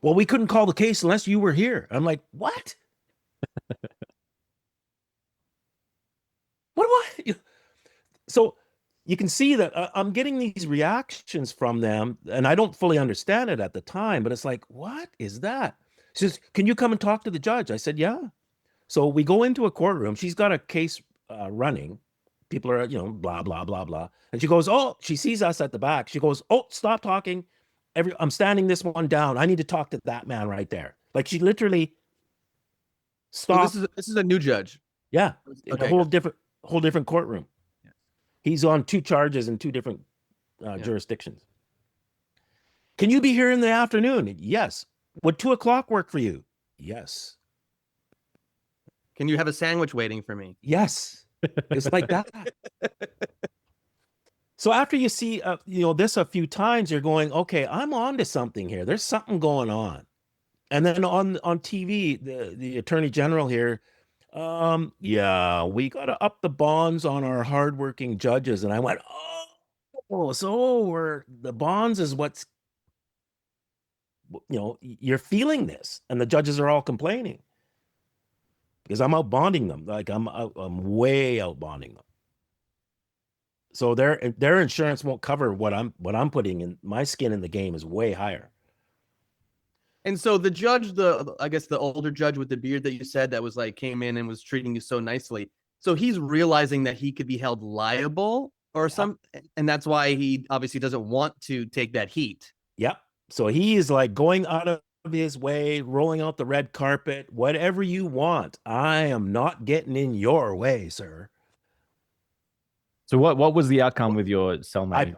Well, we couldn't call the case unless you were here. I'm like, what? What? So you can see that I'm getting these reactions from them, and I don't fully understand it at the time, but it's like, what is that? She says, can you come and talk to the judge? I said, yeah. So we go into a courtroom. She's got a case running. People are, blah, blah, blah, blah. And she goes, oh, she sees us at the back. She goes, oh, stop talking. I'm standing this one down. I need to talk to that man right there. Like she literally stopped. So this is a new judge. Yeah. Okay, a whole different courtroom. Yes. He's on 2 charges in 2 different jurisdictions. Can you be here in the afternoon? Yes. Would 2:00 work for you? Yes. Can you have a sandwich waiting for me? Yes. It's like that. So after you see, this a few times, you're going, okay, I'm on to something here. There's something going on. And then on TV, the attorney general here, yeah, we got to up the bonds on our hardworking judges. And I went, oh, so the bonds is what's, you're feeling this, and the judges are all complaining because I'm out bonding them. Like I'm way out bonding them. So their insurance won't cover what I'm putting in. My skin in the game is way higher. And so the judge, I guess the older judge with the beard that you said that was like came in and was treating you so nicely. So he's realizing that he could be held liable or and that's why he obviously doesn't want to take that heat. Yep. So he is like going out of his way, rolling out the red carpet, whatever you want. I am not getting in your way, sir. So what was the outcome with your cellmate?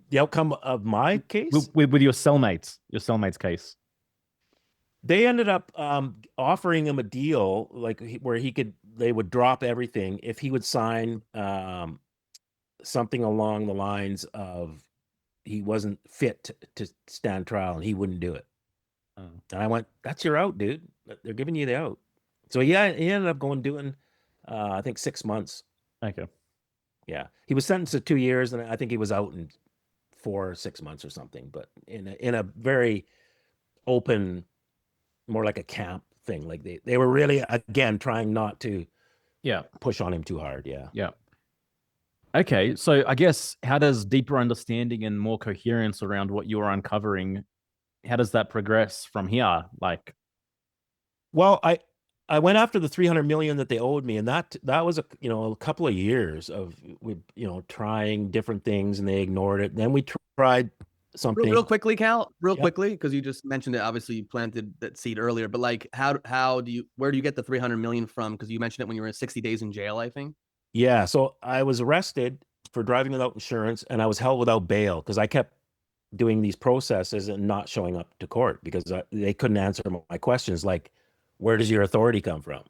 The outcome of my case? With your cellmate's case. They ended up offering him a deal where they would drop everything if he would sign something along the lines of he wasn't fit to stand trial and he wouldn't do it. And I went, that's your out, dude. They're giving you the out. So he ended up doing I think 6 months. Okay. Yeah. He was sentenced to 2 years, and I think he was out in 4 or 6 months or something, but in a very open, more like a camp thing. Like they were really, again, trying not to push on him too hard. Yeah. Yeah. Okay. So I guess how does deeper understanding and more coherence around what you are uncovering, how does that progress from here? Like, well, I went after the 300 million that they owed me, and that was a couple of years of trying different things, and they ignored it. Then we tried something. Real quickly, Cal, real Yep. quickly, because you just mentioned it. Obviously, you planted that seed earlier, but like, how do you where do you get the 300 million from? Because you mentioned it when you were in 60 days in jail, I think. Yeah. So I was arrested for driving without insurance, and I was held without bail because I kept doing these processes and not showing up to court because they couldn't answer my questions like, where does your authority come from?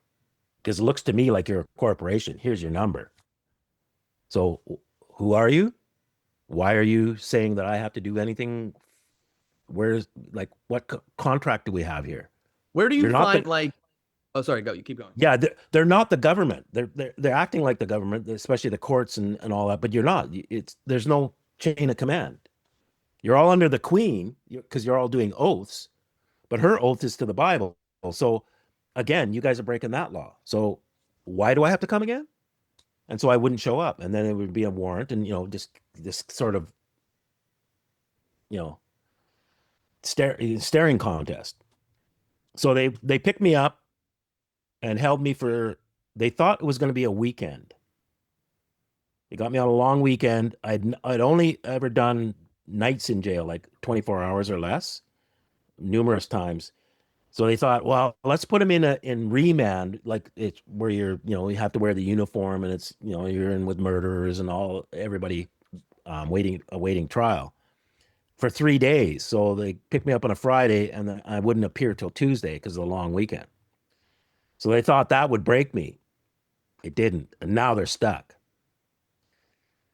Because it looks to me like you're a corporation. Here's your number. So who are you? Why are you saying that I have to do anything? Where's like what contract do we have here? Where do you You're not the find like? Oh, sorry, go. You keep going. yeah, they're not the government. They're acting like the government, especially the courts and all that. But you're not. It's there's no chain of command. You're all under the queen because you're all doing oaths, but her oath is to the Bible. So again, you guys are breaking that law. So why do I have to come again? And so I wouldn't show up, and then it would be a warrant, and just this sort of you know staring contest. So they picked me up and held me for. They thought it was going to be a weekend. They got me on a long weekend. I'd only ever done nights in jail, like 24 hours or less, numerous times. So they thought, well, let's put him in remand, like it's where you have to wear the uniform, and it's you're in with murderers and everybody awaiting trial for 3 days. So they picked me up on a Friday, and then I wouldn't appear till Tuesday because of the long weekend. So they thought that would break me. It didn't, and now they're stuck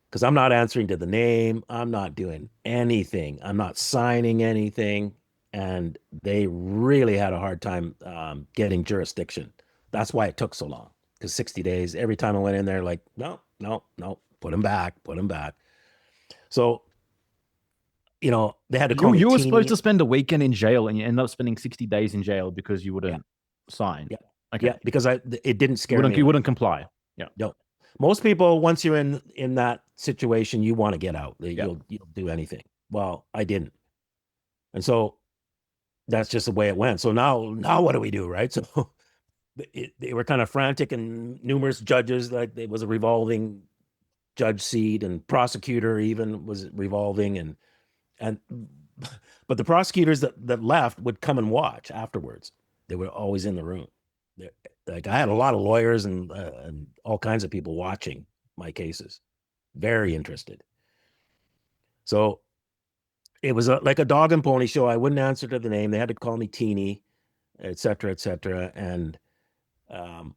because I'm not answering to the name. I'm not doing anything. I'm not signing anything. And they really had a hard time getting jurisdiction. That's why it took so long. Because 60 days, every time I went in there, like, no, no, no, put him back, put him back. So, they had to call me You were supposed teeny. to spend a weekend in jail, and you end up spending 60 days in jail because you Yeah, wouldn't sign. yeah, Okay. yeah, because it didn't You scare me you enough. wouldn't comply. Yeah. No, most people, once you're in that situation, you want to get out. Yeah. You'll do anything. Well, I didn't, and so that's just the way it went. So now what do we do, right? So they were kind of frantic, and numerous judges, like it was a revolving judge seat, and prosecutor even was revolving, and but the prosecutors that left would come and watch afterwards. They were always in the room. They're, like I had a lot of lawyers and all kinds of people watching my cases, very interested. So it was like a dog and pony show. I wouldn't answer to the name. They had to call me Teeny, et cetera, et cetera. And um,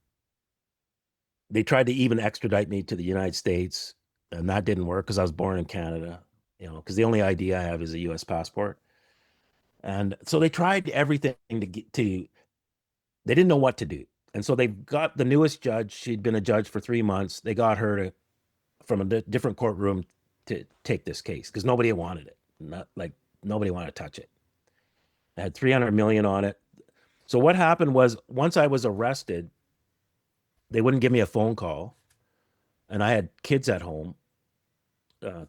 they tried to even extradite me to the United States, and that didn't work because I was born in Canada, because the only ID I have is a US passport. And so they tried everything they didn't know what to do. And so they got the newest judge. She'd been a judge for 3 months. They got her from a different courtroom to take this case because nobody wanted it. Not like nobody wanted to touch it. It had 300 million on it. So what happened was once I was arrested, they wouldn't give me a phone call, and I had kids at home.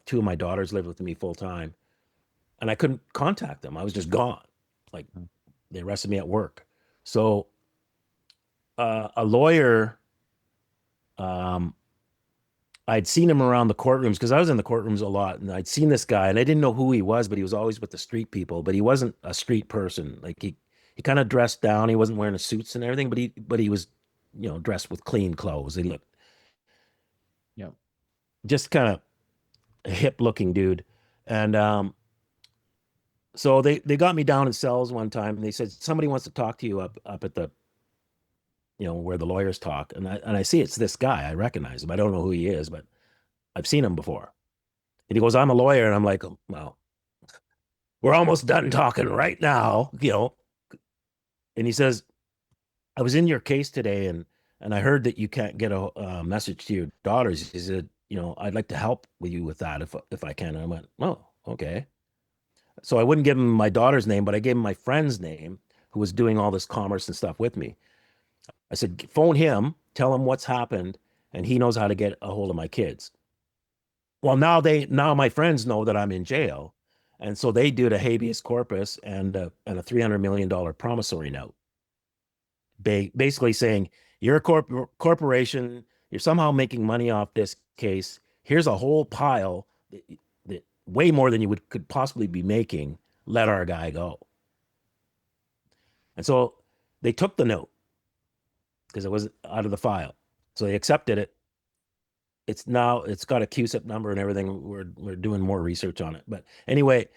Two of my daughters lived with me full time, and I couldn't contact them. I was just gone. Like they arrested me at work. So a lawyer, um, I'd seen him around the courtrooms because I was in the courtrooms a lot, and I'd seen this guy, and I didn't know who he was, but he was always with the street people. But he wasn't a street person. Like he kind of dressed down. He wasn't wearing the suits and everything, but he was, dressed with clean clothes. He looked Yeah. just kind of a hip looking dude. And so they got me down in cells one time, and they said somebody wants to talk to you up at the where the lawyers talk. And I see it's this guy. I recognize him. I don't know who he is, but I've seen him before. And he goes, I'm a lawyer. And I'm like, well, we're almost done talking right now, And he says, I was in your case today, and I heard that you can't get a message to your daughters. He said, I'd like to help with you with that if I can. And I went, oh, okay. So I wouldn't give him my daughter's name, but I gave him my friend's name who was doing all this commerce and stuff with me. I said, phone him, tell him what's happened, and he knows how to get a hold of my kids. Well, now my friends know that I'm in jail, and so they did a habeas corpus and a $300 million promissory note, basically saying you're a corporation, you're somehow making money off this case. Here's a whole pile that way more than you could possibly be making. Let our guy go. And so they took the note because it was out of the file. So they accepted it. It's got a QSIP number and everything. We're doing more research on it. But anyway,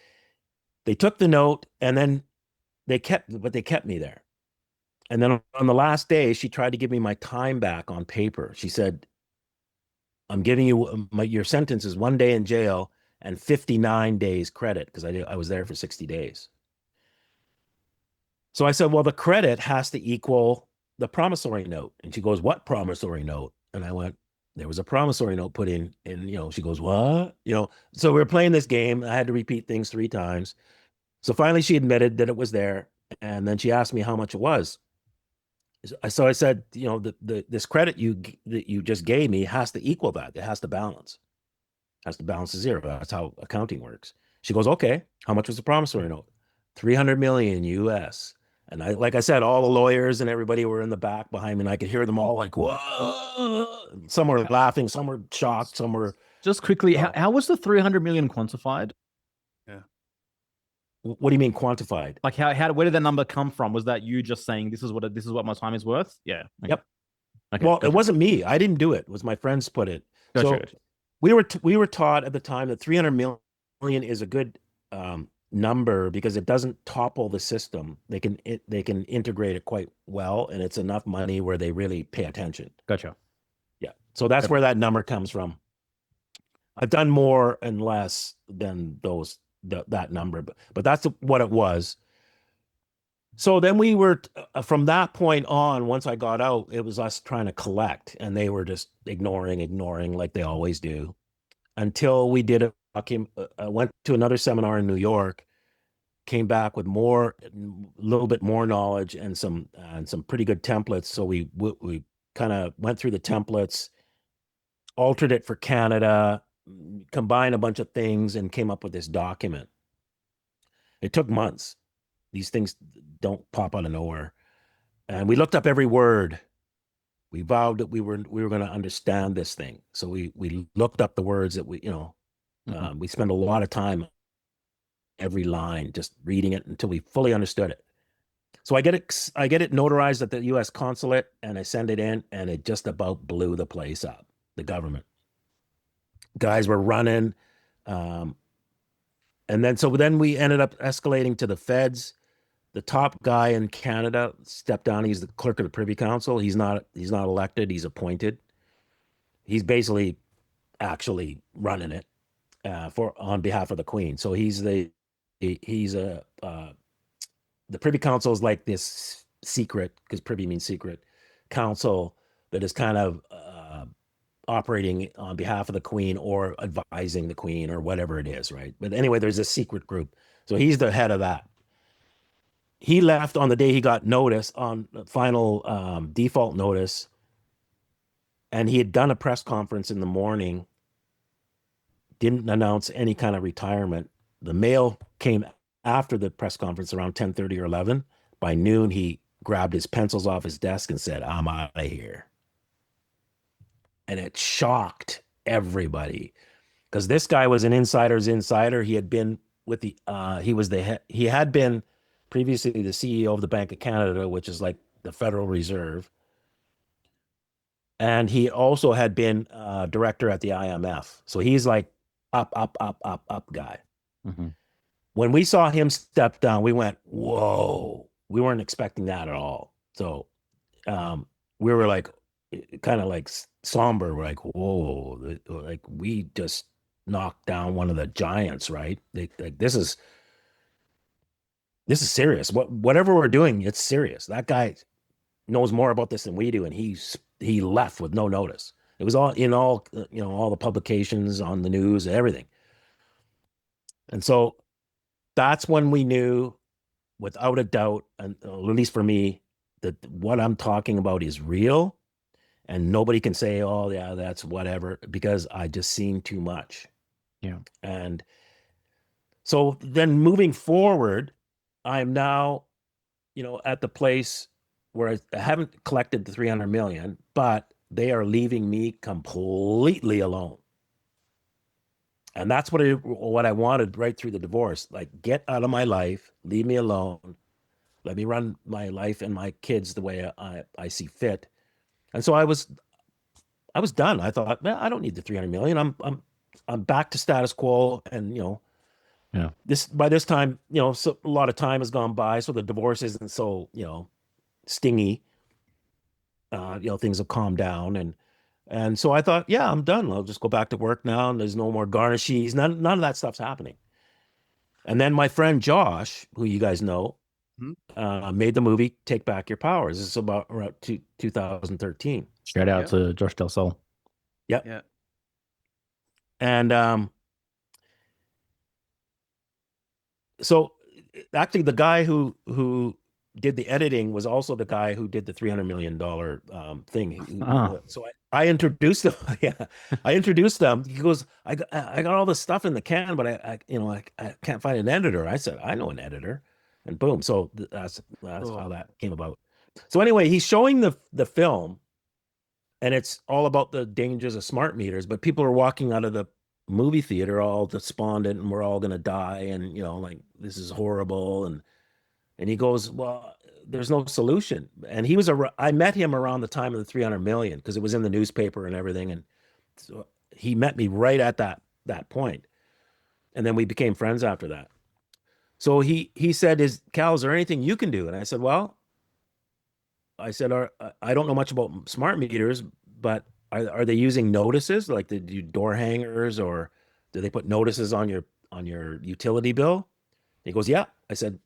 they took the note and then they kept me there. And then on the last day, she tried to give me my time back on paper. She said, I'm giving you your sentence is 1 day in jail and 59 days credit because I was there for 60 days. So I said, well, the credit has to equal the promissory note. And she goes, what promissory note? And I went, there was a promissory note put in. And, she goes, what? So we were playing this game. I had to repeat things 3 times. So finally she admitted that it was there. And then she asked me how much it was. So I said, this credit that you just gave me has to equal that. It has to balance. It has to balance to zero. That's how accounting works. She goes, okay, how much was the promissory note? 300 million US. And like I said, all the lawyers and everybody were in the back behind me, and I could hear them all like, whoa. Some were laughing, some were shocked, some were. Just quickly, how was the 300 million quantified? Yeah. What do you mean quantified? Like where did that number come from? Was that you just saying this is what my time is worth? Yeah. Okay. Yep. Okay. Well, it wasn't me. I didn't do it. It was my friends put it. Gotcha. We were taught at the time that 300 million is a good number because it doesn't topple the system. They can integrate it quite well, and it's enough money where they really pay attention. Gotcha. Yeah. So that's where that number comes from. I've done more and less than that number, but that's what it was. So then we were from that point on. Once I got out, it was us trying to collect, and they were just ignoring like they always do, until we did it. I went to another seminar in New York, came back with a little bit more knowledge and some pretty good templates. So we kind of went through the templates, altered it for Canada, combined a bunch of things, and came up with this document. It took months. These things don't pop out of nowhere. And we looked up every word. We vowed that we were going to understand this thing. So we looked up the words that we spent a lot of time every line just reading it until we fully understood it. So I get it notarized at the U.S. consulate, and I send it in, and it just about blew the place up. The government guys were running, and then we ended up escalating to the feds. The top guy in Canada stepped down. He's the clerk of the Privy Council. He's not elected. He's appointed. He's basically actually running it on behalf of the Queen. So the Privy Council is like this secret, because privy means secret, council that is kind of operating on behalf of the Queen or advising the Queen or whatever it is, right? But anyway, there's a secret group. So he's the head of that. He left on the day he got notice on the final default notice, and he had done a press conference in the morning, didn't announce any kind of retirement. The mail came after the press conference around 10:30 or 11. By noon, he grabbed his pencils off his desk and said, I'm out of here. And it shocked everybody, because this guy was an insider's insider. He had been with he had been previously the CEO of the Bank of Canada, which is like the Federal Reserve. And he also had been director at the IMF. So he's like up guy. Mm-hmm. When we saw him step down, we went, whoa. We weren't expecting that at all. So we were like, kind of like somber. We're like, whoa, like we just knocked down one of the giants, right? Like this is serious. Whatever we're doing, it's serious. That guy knows more about this than we do, and he left with no notice. It was all in all the publications, on the news, everything. And so that's when we knew, without a doubt, and at least for me, that what I'm talking about is real, and nobody can say, oh yeah, that's whatever, because I just seen too much. Yeah. And so then moving forward, I'm now, at the place where I haven't collected the 300 million, but they are leaving me completely alone. And that's what I wanted right through the divorce. Like, get out of my life, leave me alone, let me run my life and my kids the way I see fit. And so I was done. I thought, man, I don't need the 300 million. I'm back to status quo. And Yeah. this by this time, so a lot of time has gone by, so the divorce isn't so stingy. Things have calmed down, and so I thought, yeah, I'm done. I'll just go back to work now, and there's no more garnishes. None of that stuff's happening. And then my friend Josh, who you guys know, Mhm. made the movie Take Back Your Powers. This is about around 2013. Shout out Yeah. to Josh Del Sol. Yep. Yeah. And so actually the guy who did the editing was also the guy who did the $300 million thing. Ah. So I introduced them. Yeah, I introduced them. He goes, I got all this stuff in the can, but I can't find an editor. I said, I know an editor, and boom. So that's Cool. how that came about. So anyway, he's showing the film, and it's all about the dangers of smart meters, but people are walking out of the movie theater all despondent, and we're all going to die, and like, this is horrible. And he goes, well, there's no solution. And I met him around the time of the 300 million, because it was in the newspaper and everything. And so he met me right at that point. And then we became friends after that. So he said, Cal, is there anything you can do? And I said, well, I don't know much about smart meters, but are they using notices? Like, they do door hangers, or do they put notices on your utility bill? He goes, yeah. I said,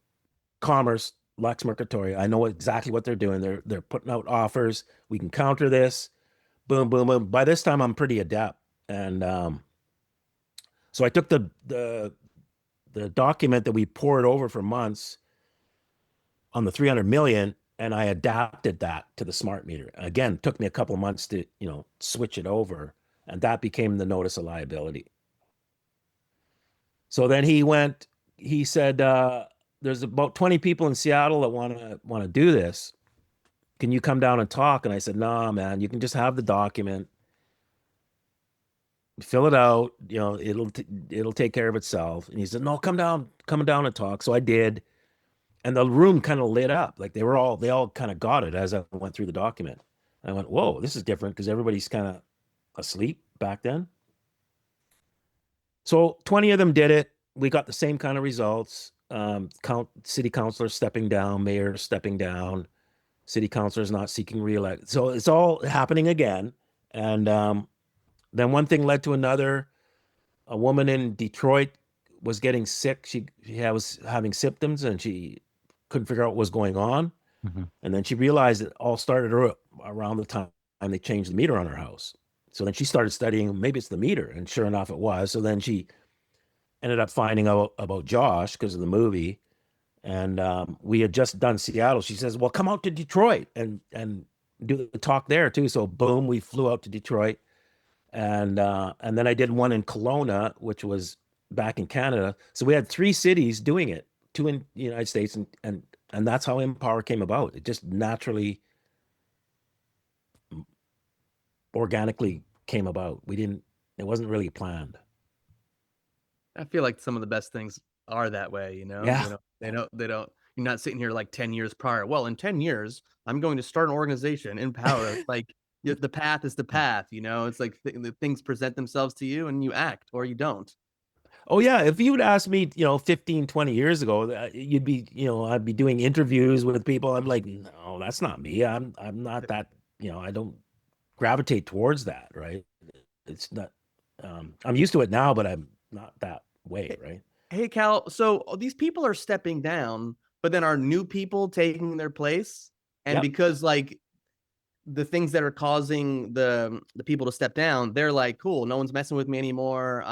Commerce, Lex Mercatory. I know exactly what they're doing. They're putting out offers. We can counter this. Boom, boom, boom. By this time, I'm pretty adept, and so I took the document that we poured over for months on the 300 million, and I adapted that to the smart meter. Again, it took me a couple of months to switch it over, and that became the notice of liability. So then he said, there's about 20 people in Seattle that want to do this. Can you come down and talk? And I said, nah, man, you can just have the document, fill it out, it'll take care of itself. And he said, no, come down and talk. So I did. And the room kind of lit up. Like, they all kind of got it as I went through the document. And I went, whoa, this is different, because everybody's kind of asleep back then. So 20 of them did it. We got the same kind of results. City councilors stepping down, mayor stepping down, city councilors not seeking re-elect. So it's all happening again. And then one thing led to another. A woman in Detroit was getting sick. She was having symptoms, and she couldn't figure out what was going on. Mhm. And then she realized it all started around the time they changed the meter on her house. So then she started studying, maybe it's the meter. And sure enough, it was. So then she ended up finding out about Josh because of the movie. And we had just done Seattle. She says, well, come out to Detroit and do the talk there too. So boom, we flew out to Detroit. And then I did one in Kelowna, which was back in Canada. So we had 3 cities doing it, 2 in the United States, and that's how Empower came about. It just naturally, organically came about. It wasn't really planned. I feel like some of the best things are that way, Yeah. they don't you're not sitting here like 10 years prior. Well, in 10 years, I'm going to start an organization in power. It's like, the path is the path, It's like the things present themselves to you, and you act or you don't. Oh yeah. If you'd asked me, 15, 20 years ago, I'd be doing interviews with people. I'm like, no, that's not me. I'm not that, I don't gravitate towards that, right? It's not, I'm used to it now, but I'm not that way, right? Hey, Cal, so these people are stepping down, but then are new people taking their place? And Yep. because, like, the things that are causing the people to step down, they're like, cool, no one's messing with me anymore.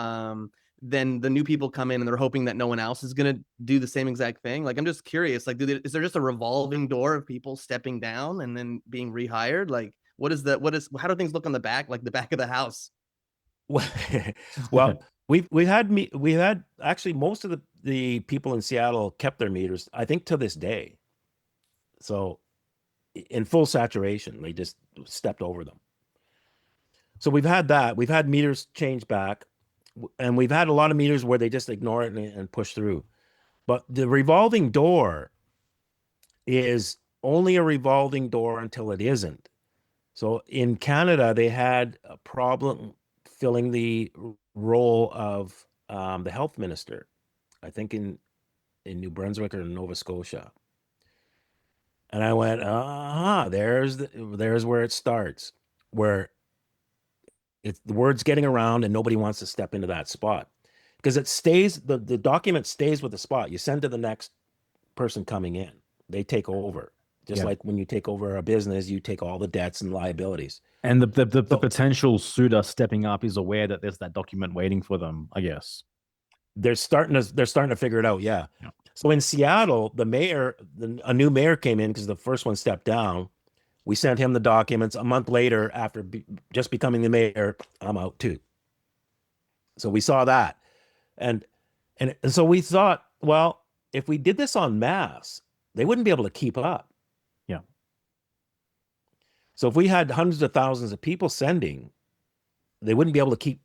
Then the new people come in, and they're hoping that no one else is gonna do the same exact thing. Like, I'm just curious, like, is there just a revolving door of people stepping down and then being rehired? Like, how do things look on the back, like the back of the house? Well, we had actually most of the people in Seattle kept their meters, I think, to this day. So in full saturation, they just stepped over them. So we've had that. We've had meters changed back. And we've had a lot of meters where they just ignore it and push through. But the revolving door is only a revolving door until it isn't. So in Canada, they had a problem filling the role of the health minister, I think in New Brunswick or Nova Scotia. And I went, there's where it starts, where it's the word's getting around and nobody wants to step into that spot because it stays, the document stays with the spot. You send to the next person coming in, they take over. Just like when you take over a business, you take all the debts and liabilities. And the potential suitor stepping up is aware that there's that document waiting for them, I guess. They're starting to figure it out. Yeah. So in Seattle, the mayor, a new mayor came in because the first one stepped down. We sent him the documents. A month later, after just becoming the mayor, I'm out too. So we saw that, and so we thought, well, if we did this en masse, they wouldn't be able to keep up. Yeah. So if we had hundreds of thousands of people sending, they wouldn't be able to keep.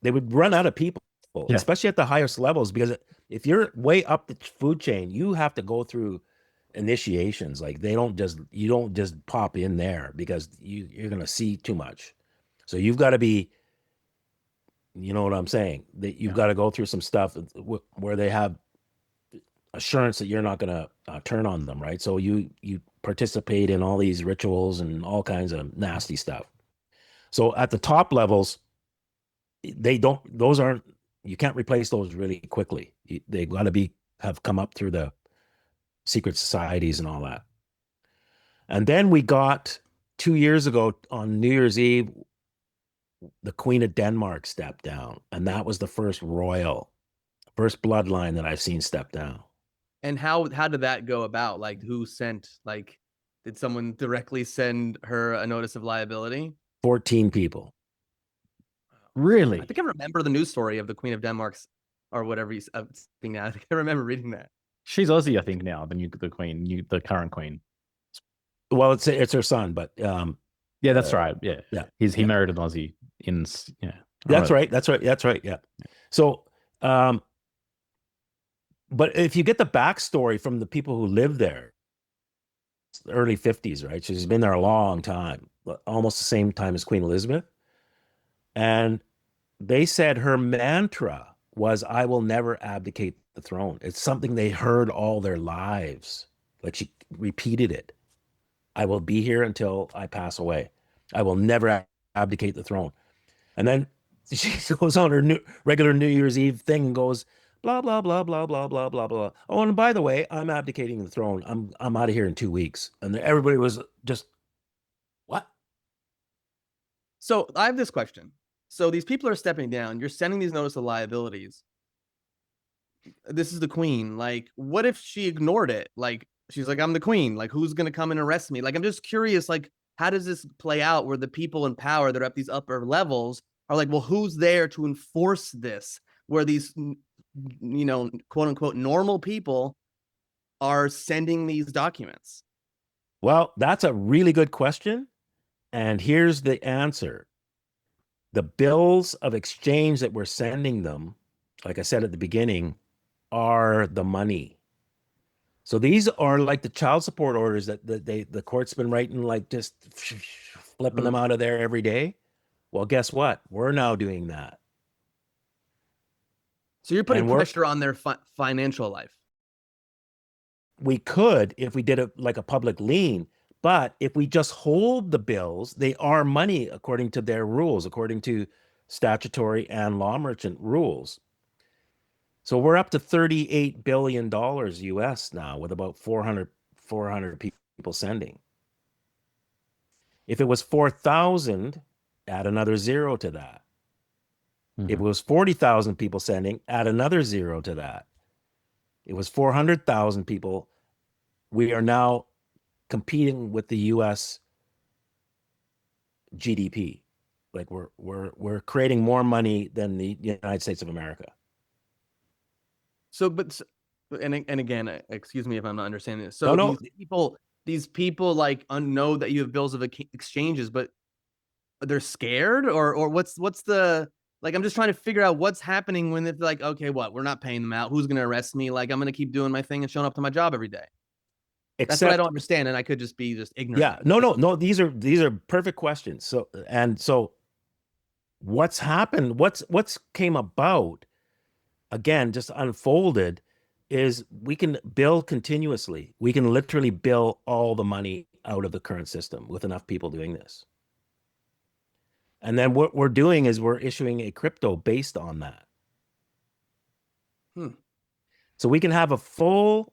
They would run out of people, especially at the highest levels, because if you're way up the food chain, you have to go through initiations. Like you don't just pop in there because you're going to see too much. So you've got to be, you know what I'm saying? That you've got to go through some stuff where they have assurance that you're not going to turn on them, right? So you participate in all these rituals and all kinds of nasty stuff. So at the top levels, you can't replace those really quickly. They got to have come up through the secret societies and all that. And then we got 2 years ago on New Year's Eve, the Queen of Denmark stepped down. And that was the first bloodline that I've seen step down. And how did that go about? Like, who sent, like, did someone directly send her a notice of liability? 14 people. Really? I think I remember the news story of the Queen of Denmark's, or whatever he's saying now. I think I remember reading that. She's Aussie, I think now, the current queen. Well, it's her son, but yeah, that's right. Yeah. He married an Aussie That's right. Yeah. So but if you get the backstory from the people who live there, early 50s, right? She's been there a long time, almost the same time as Queen Elizabeth. And they said her mantra was, I will never abdicate the throne. It's something they heard all their lives. Like she repeated it. I will be here until I pass away. I will never abdicate the throne. And then she goes on her regular New Year's Eve thing and goes, blah, blah, blah, blah, blah, blah, blah, blah. Oh, and by the way, I'm abdicating the throne. I'm out of here in 2 weeks. And everybody was just, what? So I have this question. So these people are stepping down. You're sending these notice of liabilities. This is the queen. Like, what if she ignored it? Like, she's like, I'm the queen. Like, who's going to come and arrest me? Like, I'm just curious, like, how does this play out where the people in power that are at these upper levels are like, well, who's there to enforce this? Where these, quote unquote, normal people are sending these documents? Well, that's a really good question. And here's the answer. The bills of exchange that we're sending them, like I said at the beginning, are the money. So these are like the child support orders that the court's been writing, like just flipping them out of there every day. Well, guess what? We're now doing that. So you're putting pressure on their financial life. We could if we did it like a public lien, but if we just hold the bills, they are money according to their rules, according to statutory and law merchant rules. So we're up to $38 billion US now with about 400 people sending. If it was 4,000, add another zero to that. If it was 40,000 people sending, add another zero to that. It was 400,000 people. We are now competing with the US GDP. Like we're creating more money than the United States of America. So, and again, excuse me if I'm not understanding this. So these people like know that you have bills of exchanges, but they're scared, or what's the Like, I'm just trying to figure out what's happening when it's like, okay, what? We're not paying them out. Who's going to arrest me? Like, I'm going to keep doing my thing and showing up to my job every day. That's what I Except, don't understand. And I could just be just ignorant. yeah, no. These are perfect questions. So what's happened? What's came about? Again, just unfolded, is we can bill continuously. We can literally bill all the money out of the current system with enough people doing this. And then what we're doing is we're issuing a crypto based on that. So we can have a full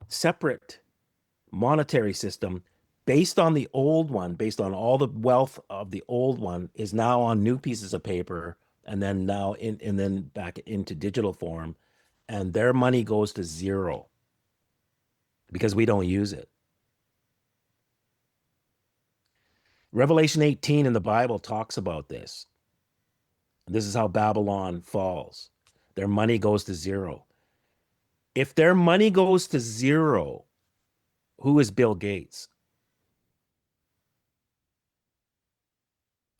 separate monetary system based on the old one, based on all the wealth of the old one is now on new pieces of paper, and then now and then back into digital form, and their money goes to zero because we don't use it. Revelation 18 in the Bible talks about this. This is how Babylon falls. Their money goes to zero. If their money goes to zero, who is Bill Gates?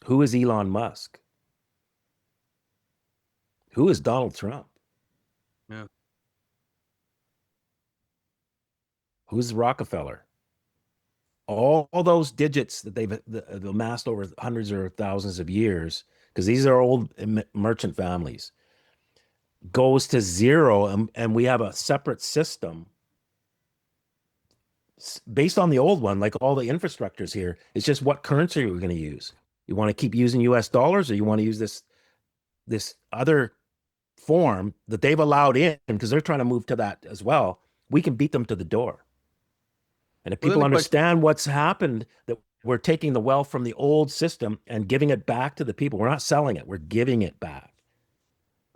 Who is Elon Musk? Who is Donald Trump? Yeah. Who's Rockefeller? All those digits that they've amassed over hundreds or thousands of years, because these are old merchant families, goes to zero, and we have a separate system based on the old one. Like all the infrastructures here, it's just what currency we're going to use. You want to keep using US dollars, or you want to use this other form that they've allowed in, because they're trying to move to that as well. We can beat them to the door. And if people understand what's happened, that we're taking the wealth from the old system and giving it back to the people. We're not selling it, we're giving it back.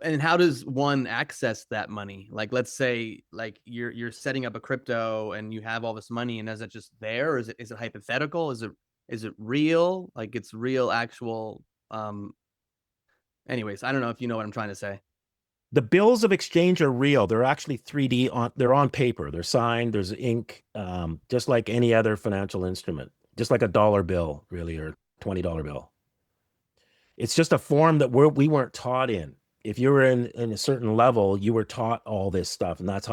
And how does one access that money? Like, let's say like you're setting up a crypto and you have all this money, and is it just there, or is it hypothetical? Is it real? Like, it's real actual anyways, I don't know if you know what I'm trying to say. The bills of exchange are real. They're actually 3D they're on paper. They're signed. There's ink, just like any other financial instrument, just like a dollar bill, really, or $20 bill. It's just a form that we weren't taught in. If you were in a certain level, you were taught all this stuff, and that's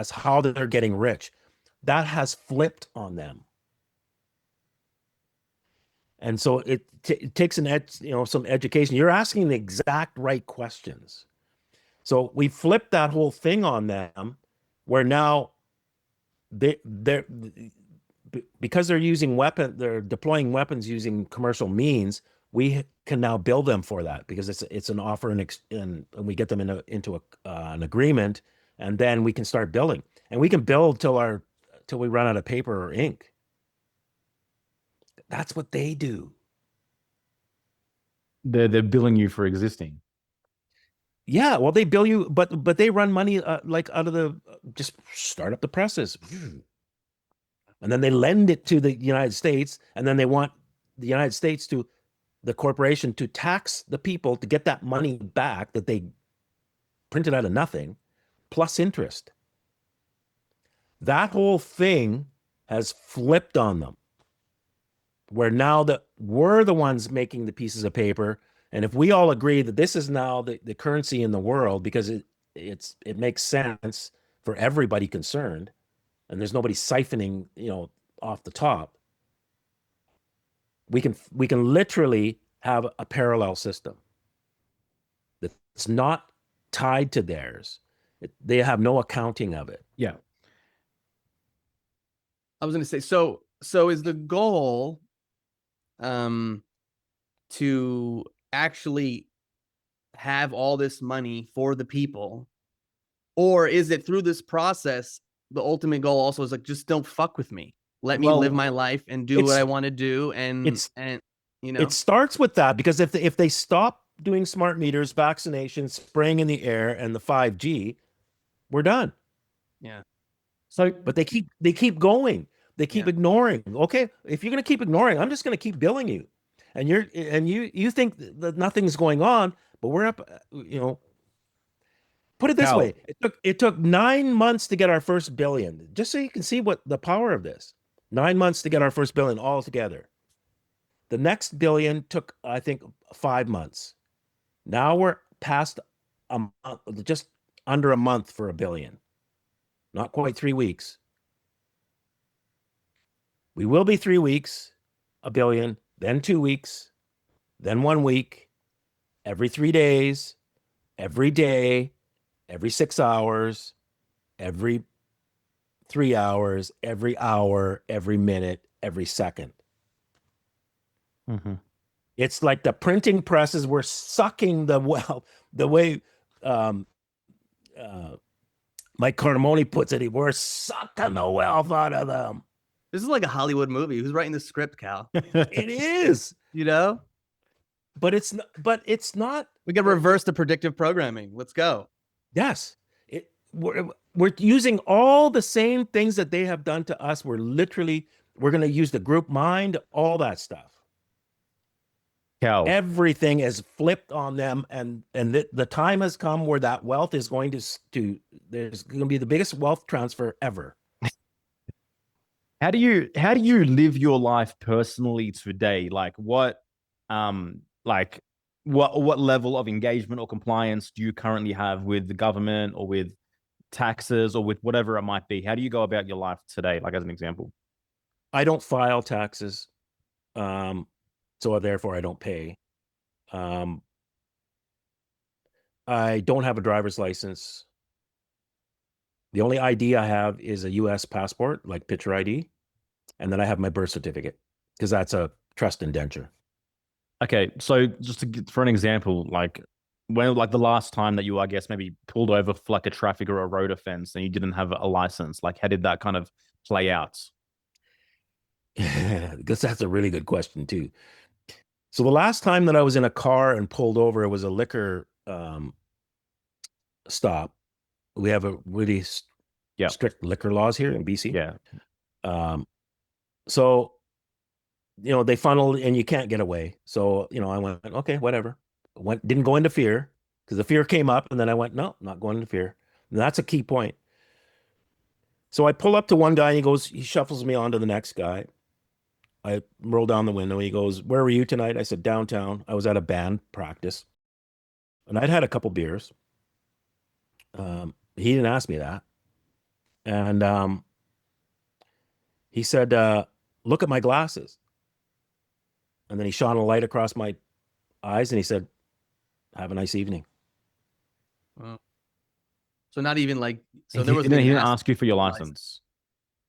how they're getting rich. That has flipped on them. And so it takes some education. You're asking the exact right questions. So we flipped that whole thing on them, where now they're because they're deploying weapons using commercial means. We can now bill them for that, because it's an offer, and we get them into an agreement, and then we can start billing, and we can bill till we run out of paper or ink. That's what they do. They're billing you for existing. Yeah, well, they bill you, but they run money like out of just start up the presses, and then they lend it to the United States, and then they want the United States the corporation to tax the people to get that money back that they printed out of nothing, plus interest. That whole thing has flipped on them, where now that we're the ones making the pieces of paper. And if we all agree that this is now the currency in the world, because it makes sense for everybody concerned, and there's nobody siphoning, off the top, we can literally have a parallel system that's not tied to theirs. They have no accounting of it. Yeah. I was going to say, so is the goal to actually have all this money for the people, or is it through this process the ultimate goal also is like, just don't fuck with me, let me live my life and do what I want to do, and it starts with that, because if they stop doing smart meters, vaccinations, spraying in the air, and the 5G, we're done. Yeah. So, but they keep going. They keep ignoring. Okay, if you're going to keep ignoring, I'm just going to keep billing you. And you think that nothing's going on, but we're up, put it this way. It took 9 months to get our first billion, just so you can see what the power of this. 9 months to get our first billion all together. The next billion took, I think, 5 months. Now we're past just under a month for a billion. Not quite 3 weeks. We will be 3 weeks, a billion, then 2 weeks, then 1 week, every 3 days, every day, every 6 hours, every 3 hours, every hour, every minute, every second. Mm-hmm. It's like the printing presses were sucking the way um, uh, Mike Carmoni puts it, we're sucking the wealth out of them. This is like a Hollywood movie. Who's writing the script, Cal? It is, You know, but it's not. But it's not. we got to reverse the predictive programming. Let's go. Yes, we're using all the same things that they have done to us. We're going to use the group mind, all that stuff. Cal, Everything is flipped on them, and the time has come where that wealth is going to there's going to be the biggest wealth transfer ever. how do you live your life personally today? Like what level of engagement or compliance do you currently have with the government or with taxes or with whatever it might be? How do you go about your life today? Like as an example. I don't file taxes, so therefore I don't pay. I don't have a driver's license. The only ID I have is a U.S. passport, like picture ID, and then I have my birth certificate because that's a trust indenture. Okay, so just for an example, like like the last time that you, I guess, maybe pulled over for like a traffic or a road offense and you didn't have a license, like how did that kind of play out? Because that's a really good question too. So the last time that I was in a car and pulled over, it was a liquor stop. We have a really Yeah, strict liquor laws here in BC. yeah. So they funneled and you can't get away. So I went, okay, whatever. Didn't go into fear because the fear came up, and then I went, no, not going into fear. And that's a key point. So I pull up to one guy, and he shuffles me on to the next guy. I roll down the window. He goes, "Where were you tonight?" I said, "Downtown. I was at a band practice." And I'd had a couple beers. He didn't ask me that. And he said, "Look at my glasses." And then he shone a light across my eyes, and he said, "Have a nice evening." Wow. So not even like so He there was didn't ask you for your license.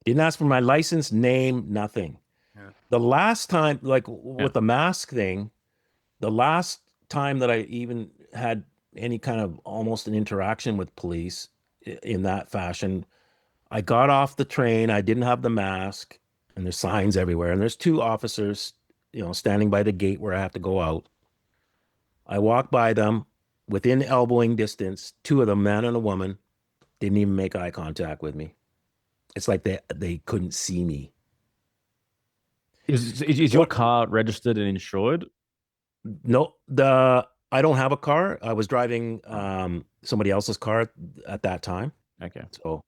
Didn't ask for my license, name, nothing. Yeah. The last time, like with Yeah. the mask thing, the last time that I even had any kind of almost an interaction with police in that fashion, I got off the train. I didn't have the mask, and there's signs everywhere. And there's two officers, standing by the gate where I have to go out. I walked by them within elbowing distance. Two of them, man and a woman, didn't even make eye contact with me. It's like they couldn't see me. Is your car registered and insured? No, I don't have a car. I was driving somebody else's car at that time. Okay. So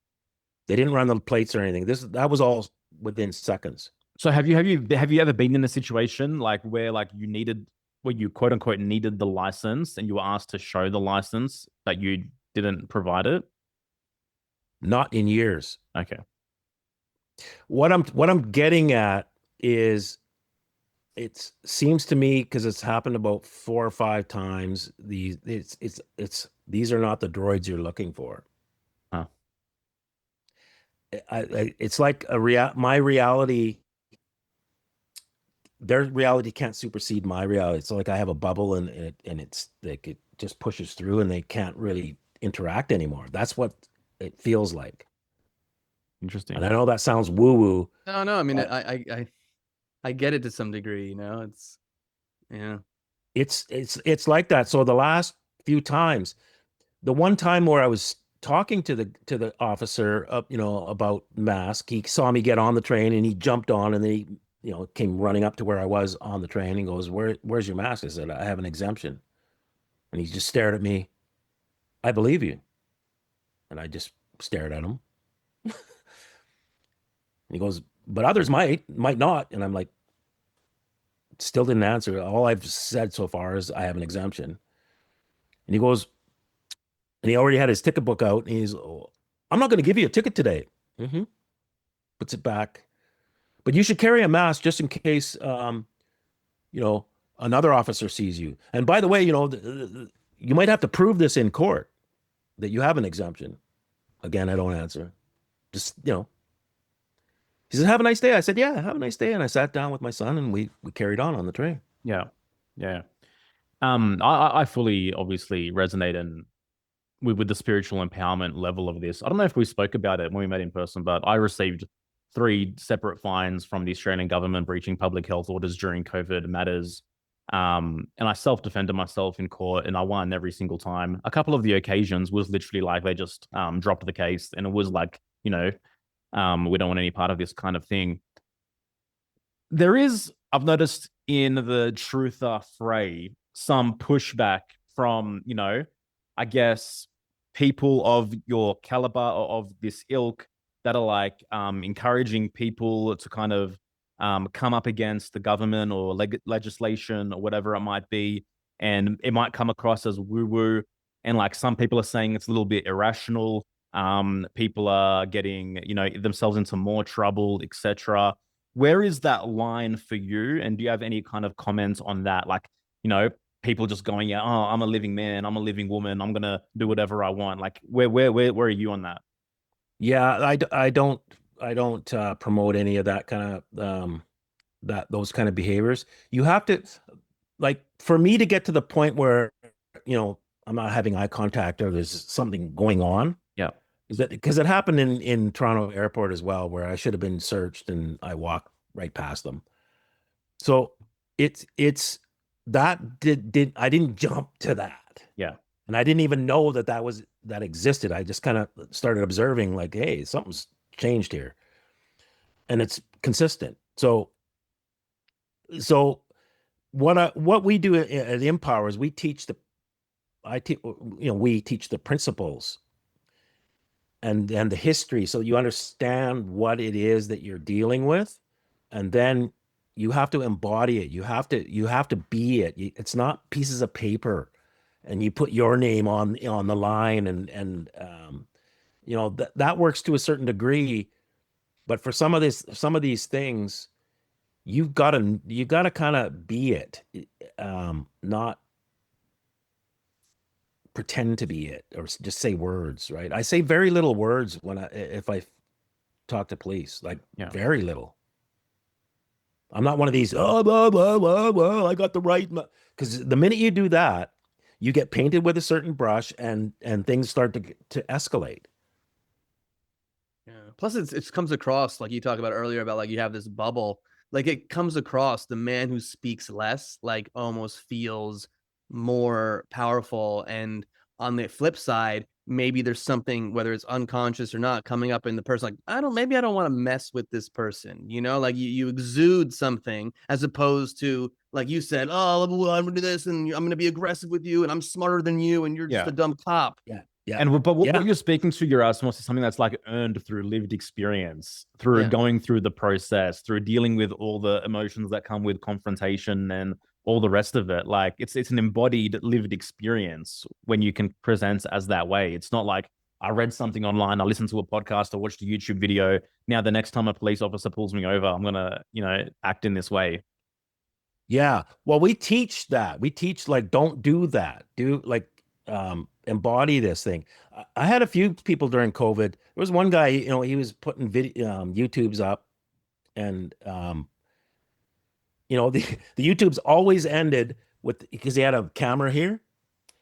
they didn't run the plates or anything. That was all within seconds. So have you ever been in a situation like where you quote unquote needed the license and you were asked to show the license but you didn't provide it? Not in years. Okay. What I'm getting at is it seems to me, because it's happened about 4 or 5 times, these are not the droids you're looking for. Huh. It's like my reality, their reality can't supersede my reality. It's like I have a bubble, and it's like it just pushes through, and they can't really interact anymore. That's what it feels like. Interesting. And I know that sounds woo-woo. No, I mean I get it to some degree, It's yeah. It's like that. So the last few times, the one time where I was talking to the officer about mask, he saw me get on the train and he jumped on, and then he came running up to where I was on the train and goes, where's your mask? I said, I have an exemption. And he just stared at me. I believe you. And I just stared at him. And he goes, but others might not. And I'm like, still didn't answer. All I've said so far is I have an exemption. And he goes, and he already had his ticket book out. And he's, oh, I'm not going to give you a ticket today. Mm-hmm. Puts it back. But you should carry a mask just in case, you know, another officer sees you. And by the way, you know, you might have to prove this in court that you have an exemption. Again, I don't answer. Just, you know. He says, have a nice day. I said, yeah, have a nice day. And I sat down with my son and we carried on the train. Yeah. Yeah. I fully obviously resonate and with the spiritual empowerment level of this. I don't know if we spoke about it when we met in person, but I received 3 separate fines from the Australian government breaching public health orders during COVID matters. And I self-defended myself in court and I won every single time. A couple of the occasions was literally like they just dropped the case and it was like, you know, we don't want any part of this kind of thing. There is, I've noticed in the truther fray, some pushback from, you know, I guess people of your caliber or of this ilk that are like encouraging people to kind of come up against the government or legislation or whatever it might be. And it might come across as woo woo. And like some people are saying it's a little bit irrational. People are getting, you know, themselves into more trouble, etc. Where is that line for you? And do you have any kind of comments on that? Like, you know, people just going, yeah, oh, I'm a living man, I'm a living woman, I'm gonna do whatever I want. Like, where are you on that? Yeah, I don't promote any of that kind of those kind of behaviors. You have to, like, for me to get to the point where, you know, I'm not having eye contact or there's something going on. Yeah. Is that because it happened in Toronto airport as well, where I should have been searched and I walked right past them. So it's that did I didn't jump to that. Yeah. And I didn't even know that existed. I just kind of started observing like, hey, something's changed here. And it's consistent. So what we do at Empower is we teach we teach the principles and the history, so you understand what it is that you're dealing with, and then you have to embody it. You have to be it. It's not pieces of paper and you put your name on the line, and you know, that works to a certain degree, but for some of these things, you gotta kind of be it, not pretend to be it or just say words. Right? I say very little words if I talk to police, like, Yeah. very little. I'm not one of these, oh, blah, blah, blah, blah, I got the right, because the minute you do that, you get painted with a certain brush and things start to escalate. Yeah. Plus, it comes across like you talked about earlier about like you have this bubble. Like it comes across the man who speaks less, like almost feels more powerful. And on the flip side, maybe there's something, whether it's unconscious or not, coming up in the person. Like maybe I don't want to mess with this person. You know, like you exude something as opposed to like you said, oh, I'm gonna do this and I'm gonna be aggressive with you and I'm smarter than you and you're just Yeah. a dumb cop. Yeah. Yeah. And but Yeah. what you're speaking to, Erasmus, is something that's like earned through lived experience, through Yeah. going through the process, through dealing with all the emotions that come with confrontation and all the rest of it. Like it's an embodied lived experience when you can present as that way. It's not like I read something online, I listened to a podcast, I watched a YouTube video. Now the next time a police officer pulls me over, I'm gonna, you know, act in this way. Yeah. Well, we teach that. We teach, like, don't do that. Do, like, embody this thing. I had a few people during COVID. There was one guy, you know, he was putting YouTubes up, and you know, the YouTubes always ended with, because he had a camera here.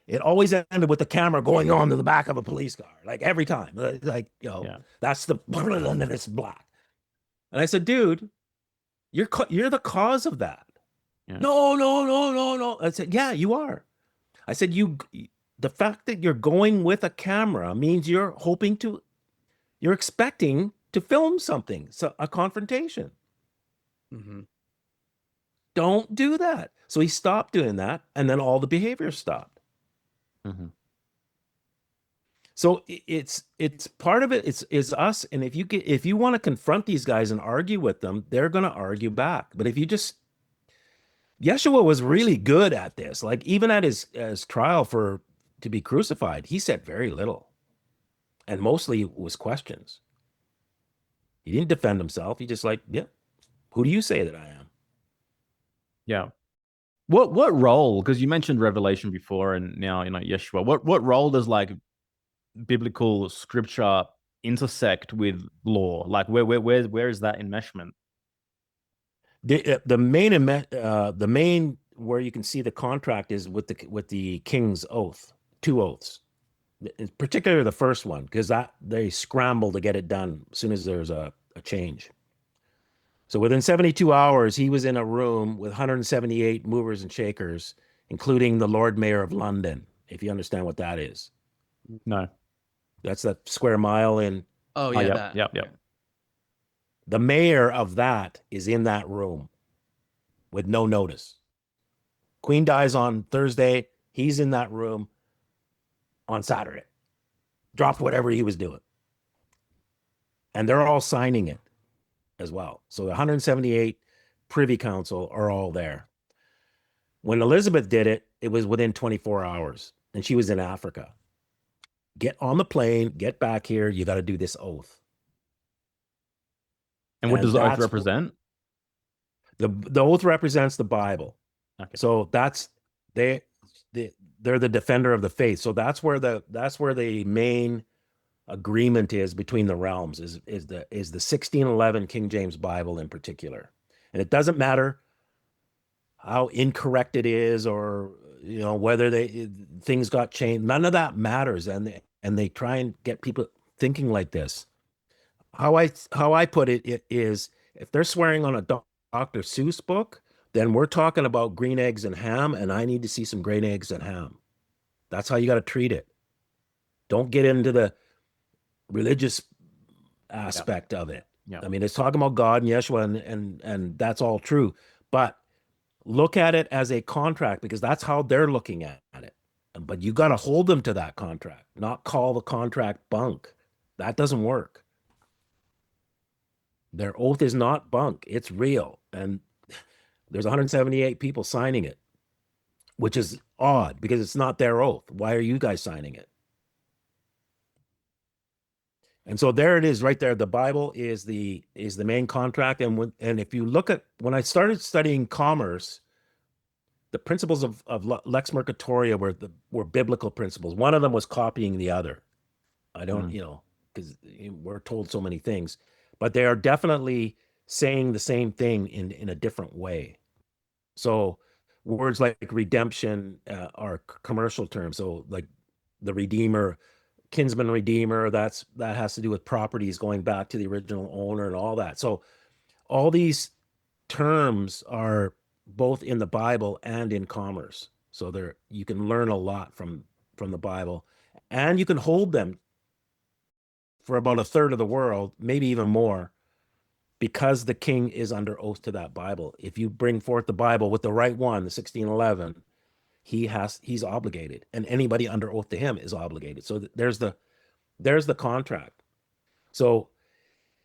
It always ended with the camera going on to the back of a police car, like every time. Like, you know, Yeah. that's the and then it's black. And I said, dude, you're the cause of that. Yeah. No, no, no, no, no. I said, yeah, you are. I said, the fact that you're going with a camera means you're expecting to film something, so a confrontation. Mm-hmm. Don't do that. So he stopped doing that, and then all the behavior stopped. Mm-hmm. So it's part of it. Is us, and if you want to confront these guys and argue with them, they're going to argue back. But if you just Yeshua was really good at this. Like even at his trial for to be crucified, he said very little, and mostly it was questions. He didn't defend himself. He just like, yeah, who do you say that I am? Yeah. What role? Because you mentioned Revelation before, and now Yeshua. What role does like biblical scripture intersect with law? Like where is that enmeshment? The main where you can see the contract is with the king's oath, two oaths, in particular the first one, because that they scramble to get it done as soon as there's a change. So within 72 hours, he was in a room with 178 movers and shakers, including the Lord Mayor of London, if you understand what that is. No. That's that square mile in. Oh Oh, yeah, yep, that. yep, Okay. yep. The mayor of that is in that room with no notice. Queen dies on Thursday. He's in that room on Saturday. Dropped whatever he was doing. And they're all signing it as well. So 178 privy council are all there. When Elizabeth did it, it was within 24 hours, and she was in Africa. Get on the plane, get back here. You got to do this oath. And what And does the oath that's represent? the oath represents the Bible. Okay. So that's they they're the defender of the faith. So that's where the main agreement is between the realms is the 1611 King James Bible in particular. And it doesn't matter how incorrect it is, or whether things got changed. None of that matters, and they try and get people thinking like this. How I put it is, if they're swearing on a Dr. Seuss book, then we're talking about green eggs and ham, and I need to see some green eggs and ham. That's how you got to treat it. Don't get into the religious aspect of it. Yeah. I mean, it's talking about God and Yeshua, and that's all true. But look at it as a contract, because that's how they're looking at it. But you got to hold them to that contract, not call the contract bunk. That doesn't work. Their oath is not bunk. It's real. And there's 178 people signing it, which is odd because it's not their oath. Why are you guys signing it? And so there it is right there. The Bible is the main contract. And if you look at, when I started studying commerce, the principles of Lex Mercatoria were biblical principles. One of them was copying the other. I don't, because we're told so many things, but they are definitely saying the same thing in a different way. So words like redemption are commercial terms. So like the Redeemer, kinsman redeemer, that has to do with properties going back to the original owner and all that. So all these terms are both in the Bible and in commerce. So you can learn a lot from the Bible, and you can hold them for about a third of the world, maybe even more, because the king is under oath to that Bible. If you bring forth the Bible with the right one, the 1611, he's obligated, and anybody under oath to him is obligated. So there's the contract. So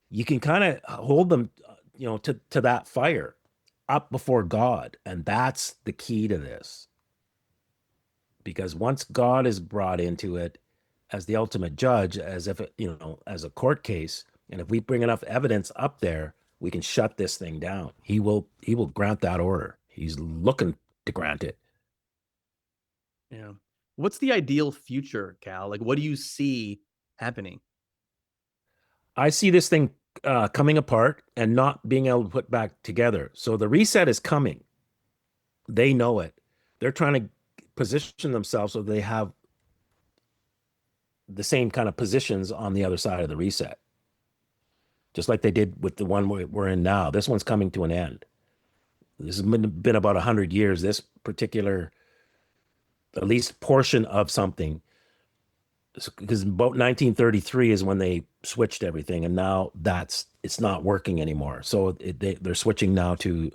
you can kind of hold them, to that fire up before God. And that's the key to this. Because once God is brought into it as the ultimate judge, as if as a court case, and if we bring enough evidence up there, we can shut this thing down. He will grant that order. He's looking to grant it. Yeah. What's the ideal future, Cal? Like, what do you see happening? I see this thing coming apart and not being able to put back together. So the reset is coming. They know it. They're trying to position themselves so they have the same kind of positions on the other side of the reset, just like they did with the one we're in now. This one's coming to an end. This has been about 100 years, this particular, at least portion of something, because about 1933 is when they switched everything, and now it's not working anymore. So they're switching now to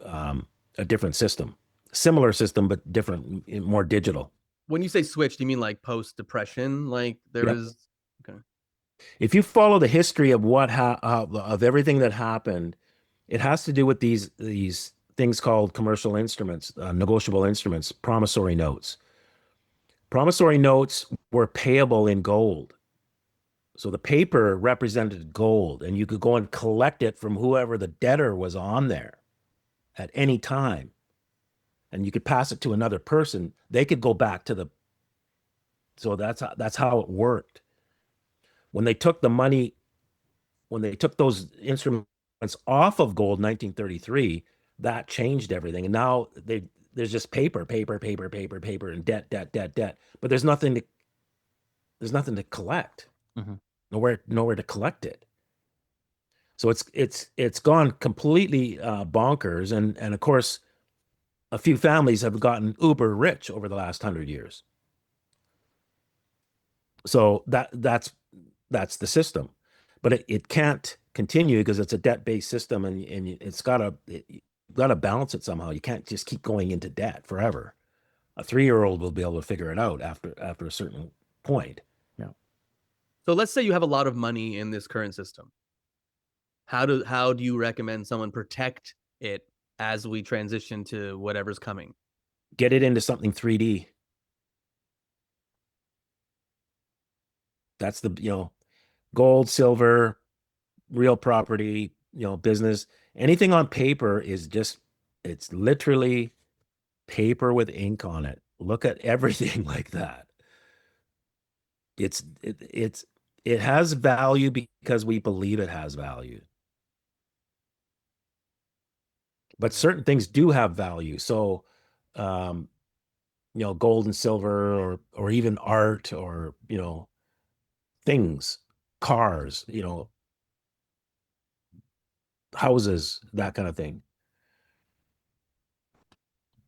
a different system, similar system, but different, more digital. When you say switch, do you mean like post depression? Like there Yep. was okay. If you follow the history of of everything that happened, it has to do with these things called commercial instruments, negotiable instruments, promissory notes. Promissory notes were payable in gold. So the paper represented gold, and you could go and collect it from whoever the debtor was on there at any time. And you could pass it to another person. They could go back to the. So that's how it worked. When they took the money, when they took those instruments off of gold in 1933, that changed everything. And now there's just paper, and debt. But there's nothing to collect. Mhm. Nowhere to collect it. So it's gone completely bonkers, and of course, a few families have gotten uber rich over the last 100 years. So that's the system, but it can't continue because it's a debt-based system, and it's got to balance it somehow. You can't just keep going into debt forever. A 3-year-old will be able to figure it out after a certain point. Yeah. So let's say you have a lot of money in this current system. How do you recommend someone protect it as we transition to whatever's coming? Get it into something 3D. That's the gold, silver, real property, business. Anything on paper it's literally paper with ink on it. Look at everything like that. It has value because we believe it has value. But certain things do have value. So, um, gold and silver, or even art, or things, cars, houses, that kind of thing.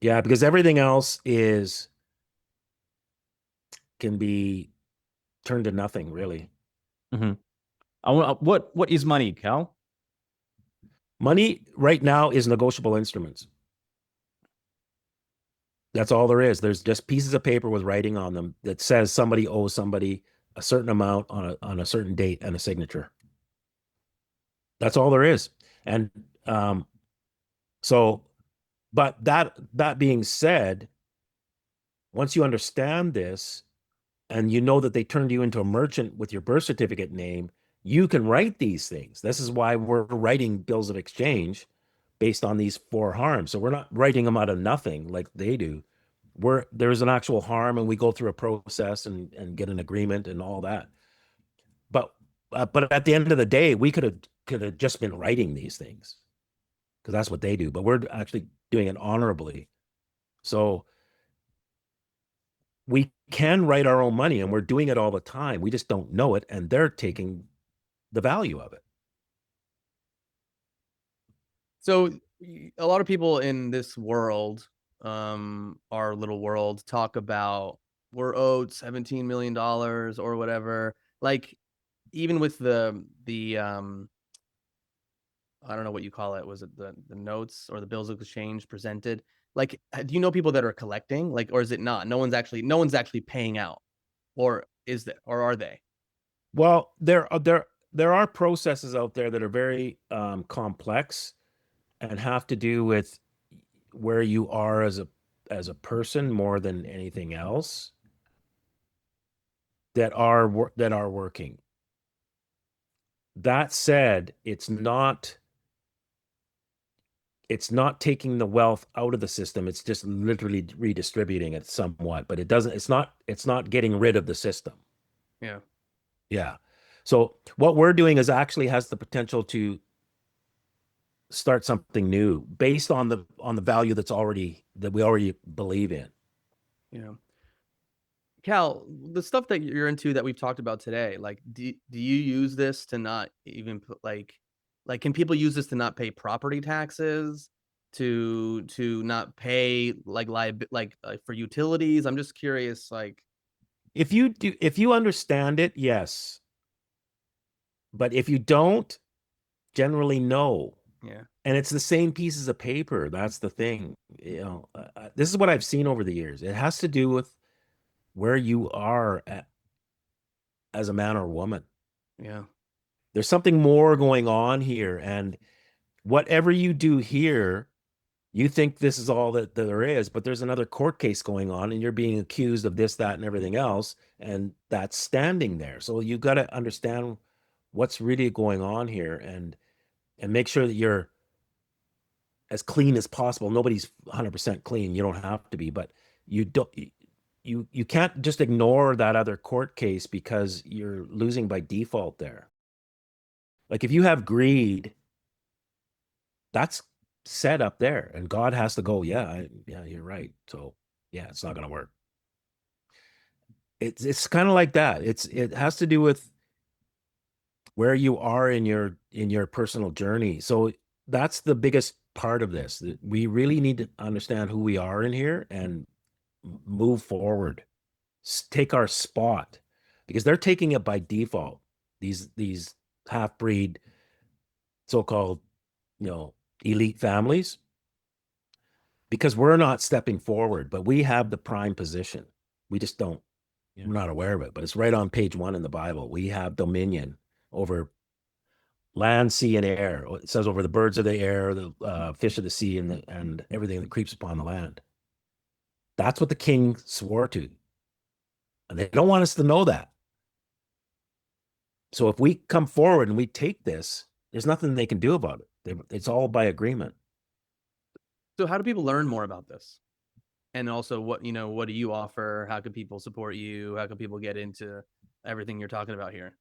Yeah, because everything else can be turned to nothing, really. Mhm. What is money, Cal? Money right now is negotiable instruments. That's all there is. There's just pieces of paper with writing on them that says somebody owes somebody a certain amount on a certain date and a signature. That's all there is. And so, but that being said, once you understand this, and you know that they turned you into a merchant with your birth certificate name, you can write these things. This is why we're writing bills of exchange based on these 4 harms. So we're not writing them out of nothing like they do. There's an actual harm, and we go through a process and get an agreement and all that. But at the end of the day, we could have just been writing these things, because that's what they do. But we're actually doing it honorably. So we can write our own money, and we're doing it all the time. We just don't know it, and they're taking the value of it. So a lot of people in this world, our little world, talk about we're owed $17 million or whatever. Like, even with the I don't know what you call it. Was it the notes or the bills of exchange presented? Like, do you know people that are collecting? Like, or is it not? No one's actually paying out, or is there, or are they? Well, there are processes out there that are very complex and have to do with where you are as a person more than anything else, that are working. That said, it's not taking the wealth out of the system. It's just literally redistributing it somewhat, but it's not getting rid of the system. Yeah. Yeah. So what we're doing is actually has the potential to start something new based on the value that we already believe in. Yeah. Cal, the stuff that you're into that we've talked about today, like, do you use this to not even put like can people use this to not pay property taxes, to not pay like for utilities? I'm just curious, like, If you understand it, yes. But if you don't, generally no. yeah, And it's the same pieces of paper. That's the thing. This is what I've seen over the years. It has to do with where you are as a man or woman. yeah, There's something more going on here, and whatever you do here You think this is all that there is, but there's another court case going on and you're being accused of this, that, and everything else. And that's standing there. So you got to understand what's really going on here and make sure that you're as clean as possible. Nobody's 100% clean. You don't have to be, but you don't you can't just ignore that other court case because you're losing by default there. Like if you have greed, that's set up there and God has to go, yeah, yeah, you're right. So yeah, it's not going to work. It's kind of like that. It has to do with where you are in your personal journey. So that's the biggest part of this. That we really need to understand who we are in here and move forward. Take our spot because they're taking it by default. These half-breed so-called, elite families, because we're not stepping forward, but we have the prime position. We just don't. Yeah. We're not aware of it, but it's right on page 1 in the Bible. We have dominion over land, sea, and air. It says over the birds of the air, the fish of the sea, and everything that creeps upon the land. That's what the king swore to. And they don't want us to know that. So if we come forward and we take this, there's nothing they can do about it. It's all by agreement. So how do people learn more about this? And also what do you offer? How can people support you? How can people get into everything you're talking about here?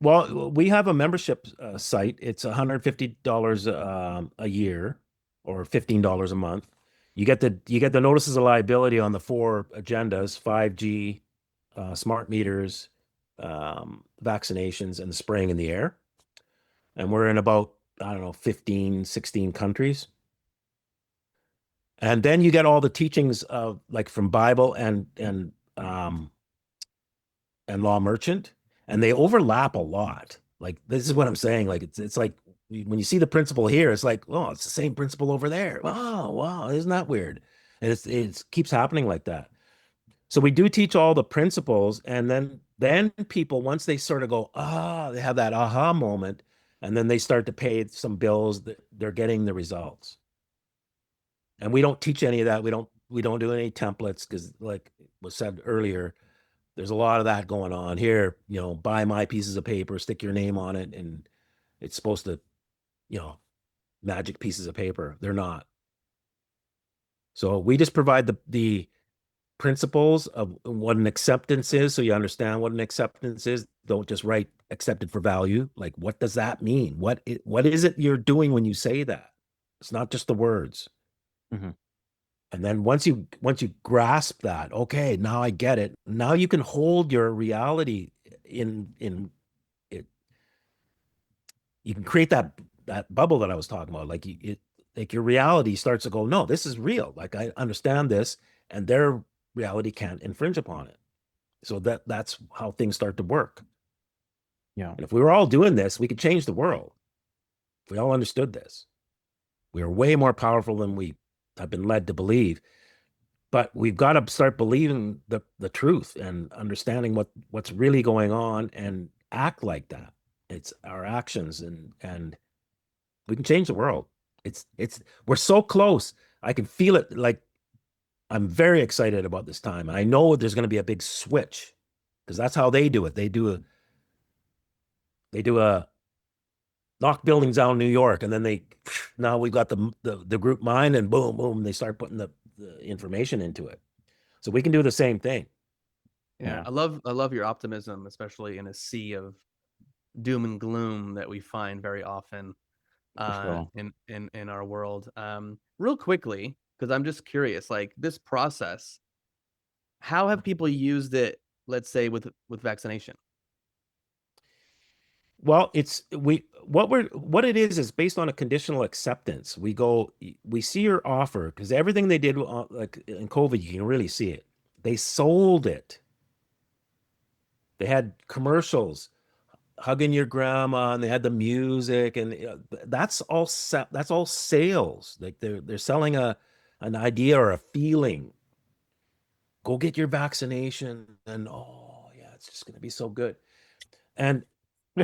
Well, we have a membership site. It's $150 a year or $15 a month. You get the notices of liability on the 4 agendas: 5G, smart meters, vaccinations, and the spraying in the air. And we're in about, I don't know, 15, 16 countries. And then you get all the teachings of like from Bible and Law Merchant, and they overlap a lot. Like this is what I'm saying. Like it's like when you see the principle here, it's like, oh, it's the same principle over there. Oh, wow, isn't that weird? And it keeps happening like that. So we do teach all the principles, and then people, once they sort of go, they have that aha moment, and then they start to pay some bills, that they're getting the results. And we don't teach any of that. We don't do any templates because, like was said earlier, there's a lot of that going on here. Buy my pieces of paper, stick your name on it, and it's supposed to, magic pieces of paper. They're not. So we just provide the principles of what an acceptance is, so you understand what an acceptance is. Don't just write accepted for value. Like, what does that mean? What is it you're doing when you say that? It's not just the words. Mhm. And then once you grasp that, okay, now I get it. Now you can hold your reality in it. You can create that bubble that I was talking about. Like like your reality starts to go, no, this is real. Like I understand this, and their reality can't infringe upon it. So that's how things start to work. Yeah. And if we were all doing this, we could change the world. If we all understood this, we are way more powerful than we have been led to believe. But we've got to start believing the truth and understanding what's really going on and act like that. It's our actions, and we can change the world. We're so close. I can feel it. Like I'm very excited about this time. And I know there's going to be a big switch because that's how they do it. They do a knock buildings down in New York, and then now we've got the group mind, and boom, boom, they start putting the information into it. So we can do the same thing. Yeah, Yeah. I love your optimism, especially in a sea of doom and gloom that we find very often For sure. in our world. Real quickly, because I'm just curious, like this process, how have people used it, let's say with vaccination? Well, what it is based on a conditional acceptance. We see your offer because everything they did, like in COVID, you can really see it. They sold it. They had commercials hugging your grandma, and they had the music, and that's all sales. Like they're selling an idea or a feeling. Go get your vaccination, and oh yeah, it's just going to be so good. And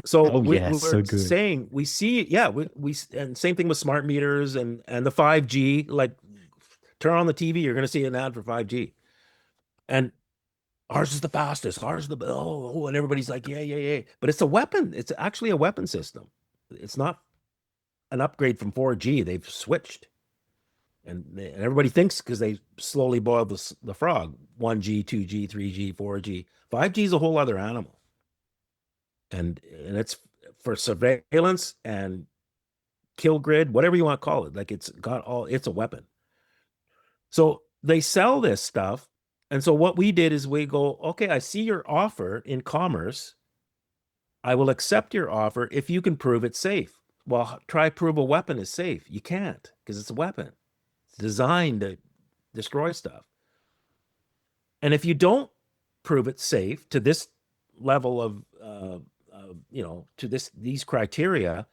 So Oh yes, so we're good. saying we see, yeah, and same thing with smart meters and the 5G. Like, turn on the TV, you're going to see an ad for 5G, and ours is the fastest. Ours is the and everybody's like, yeah, yeah, yeah. But it's a weapon. It's actually a weapon system. It's not an upgrade from 4G. They've switched, and everybody thinks because they slowly boil the frog. 1G, 2G, 3G, 4G, 5G is a whole other animal, and it's for surveillance and kill grid, whatever you want to call it. Like, it's a weapon. So they sell this stuff. And so what we did is we go, okay, I see your offer in commerce. I will accept your offer if you can prove it's safe. Well, try prove a weapon is safe. You can't, because it's a weapon. It's designed to destroy stuff. And if you don't prove it safe to this level of, to these criteria,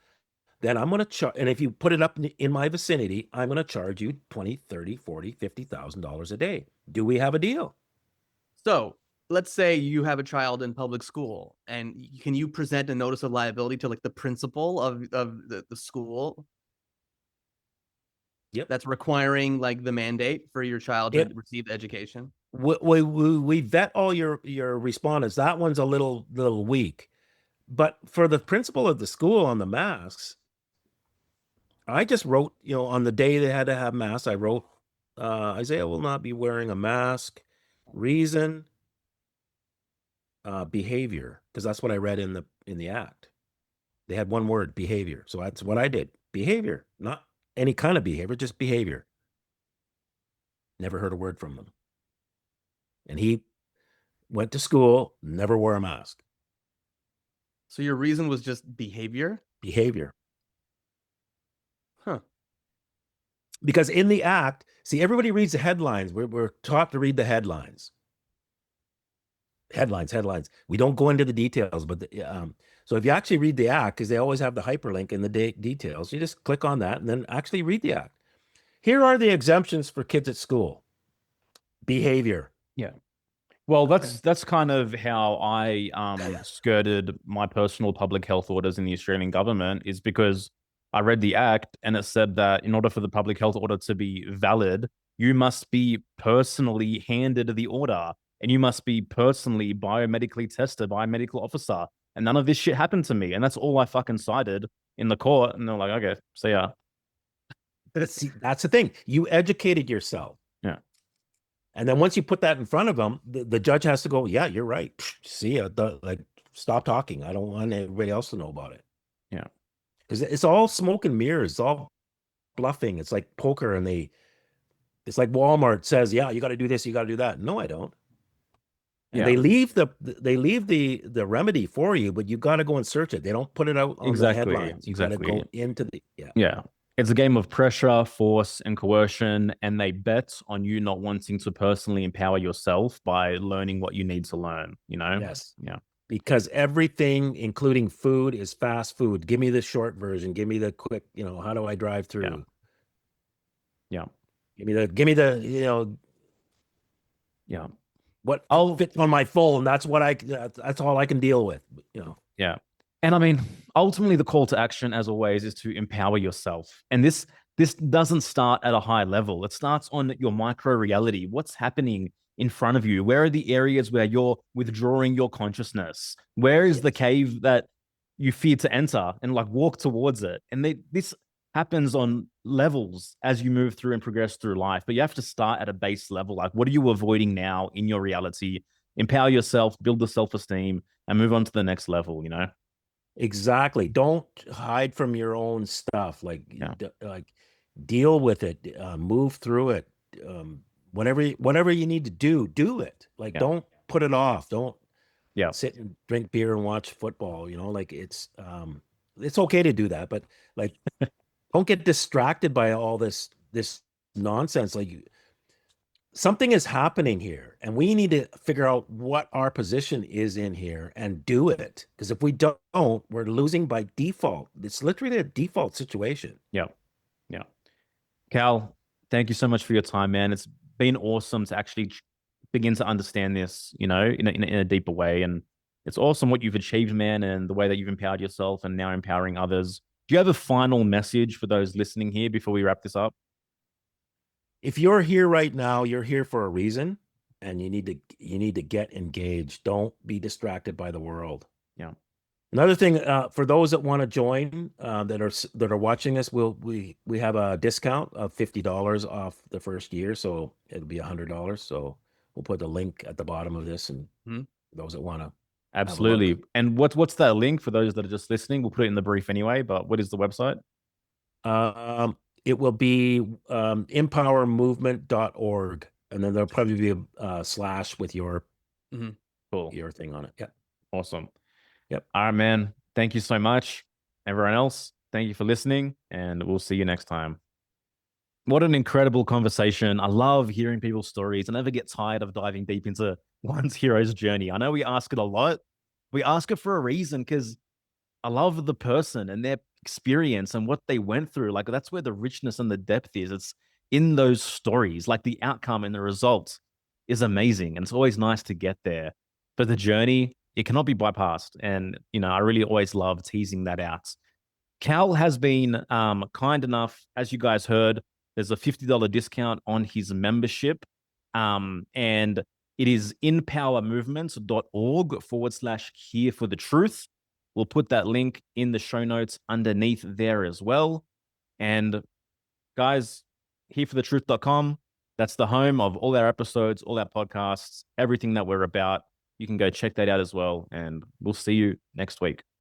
then I'm going to charge. And if you put it up in my vicinity, I'm going to charge you 20, 30, 40, $50,000 a day. Do we have a deal? So let's say you have a child in public school, and can you present a notice of liability to like the principal of the school Yep. that's requiring like the mandate for your child to It receive education? we vet all your respondents. That one's a little weak. But for the principal of the school on the masks, I just wrote, on the day they had to have masks, I wrote, Isaiah will not be wearing a mask. Reason, behavior, because that's what I read in the act. They had one word, behavior. So that's what I did. Behavior, not any kind of behavior, just behavior. Never heard a word from them. And he went to school, never wore a mask. So your reason was just behavior? Behavior. Huh. Because in the act, see, everybody reads the headlines. We're taught to read the headlines. Headlines. We don't go into the details, but so if you actually read the act, because they always have the hyperlink in the details, you just click on that and then actually read the act. Here are the exemptions for kids at school. Behavior. Yeah. Well, that's kind of how I skirted my personal public health orders in the Australian government, is because I read the act and it said that in order for the public health order to be valid, you must be personally handed the order and you must be personally biomedically tested by a medical officer. And none of this shit happened to me. And that's all I fucking cited in the court. And they're like, okay, so yeah. See, that's the thing. You educated yourself. Yeah. And then once you put that in front of them, the judge has to go, yeah, you're right. See, like, stop talking. I don't want everybody else to know about it. Yeah. Because it's all smoke and mirrors. It's all bluffing. It's like poker, and it's like Walmart says, yeah, you got to do this, you got to do that. No, I don't. And Yeah. they leave the remedy for you, but you got to go and search it. They don't put it out on the headlines. You got to go into yeah. It's a game of pressure, force, and coercion, and they bet on you not wanting to personally empower yourself by learning what you need to learn, Yes. Yeah. Because everything, including food, is fast food. Give me the short version. Give me the quick, how do I drive through? Yeah. Give me the, Yeah. what fits on my phone. That's all I can deal with, Yeah. And I mean, ultimately, the call to action, as always, is to empower yourself. And this doesn't start at a high level. It starts on your micro reality. What's happening in front of you? Where are the areas where you're withdrawing your consciousness? Where is the cave that you fear to enter, and like walk towards it? And this happens on levels as you move through and progress through life. But you have to start at a base level. Like, what are you avoiding now in your reality? Empower yourself, build the self-esteem, and move on to the next level, Exactly. Don't hide from your own stuff. Like, deal with it, move through it. Whatever you need to do it. Like, don't put it off. Don't sit and drink beer and watch football. Like, it's okay to do that, but like, don't get distracted by all this nonsense. Like, something is happening here, and we need to figure out what our position is in here and do it. Because if we don't, we're losing by default. It's literally a default situation. Yeah. Cal, thank you so much for your time, man. It's been awesome to actually begin to understand this, in a deeper way. And It's awesome what you've achieved, man, and the way that you've empowered yourself and now empowering others. Do you have a final message for those listening here before we wrap this up? If you're here right now, you're here for a reason, and you need to get engaged. Don't be distracted by the world. Yeah. Another thing, for those that want to join, that are watching us, we have a discount of $50 off the first year, so it'll be $100. So we'll put the link at the bottom of this, and those that want to have a look. Absolutely. And what's that link for those that are just listening? We'll put it in the brief anyway, but what is the website? It will be empowermovement.org, and then there'll probably be a slash with your Cool. your thing on it. Yeah. Awesome. Yep. All right, man. Thank you so much. Everyone else, thank you for listening, and we'll see you next time. What an incredible conversation. I love hearing people's stories. I never get tired of diving deep into one's hero's journey. I know we ask it a lot. We ask it for a reason because I love the person and their experience and what they went through. Like, that's where the richness and the depth is. It's in those stories. Like, the outcome and the result is amazing. And it's always nice to get there. But the journey, it cannot be bypassed. And, I really always love teasing that out. Cal has been kind enough, as you guys heard, there's a $50 discount on his membership. And it is inpowermovements.org/here for the truth. We'll put that link in the show notes underneath there as well. And guys, hereforthetruth.com, that's the home of all our episodes, all our podcasts, everything that we're about. You can go check that out as well. And we'll see you next week.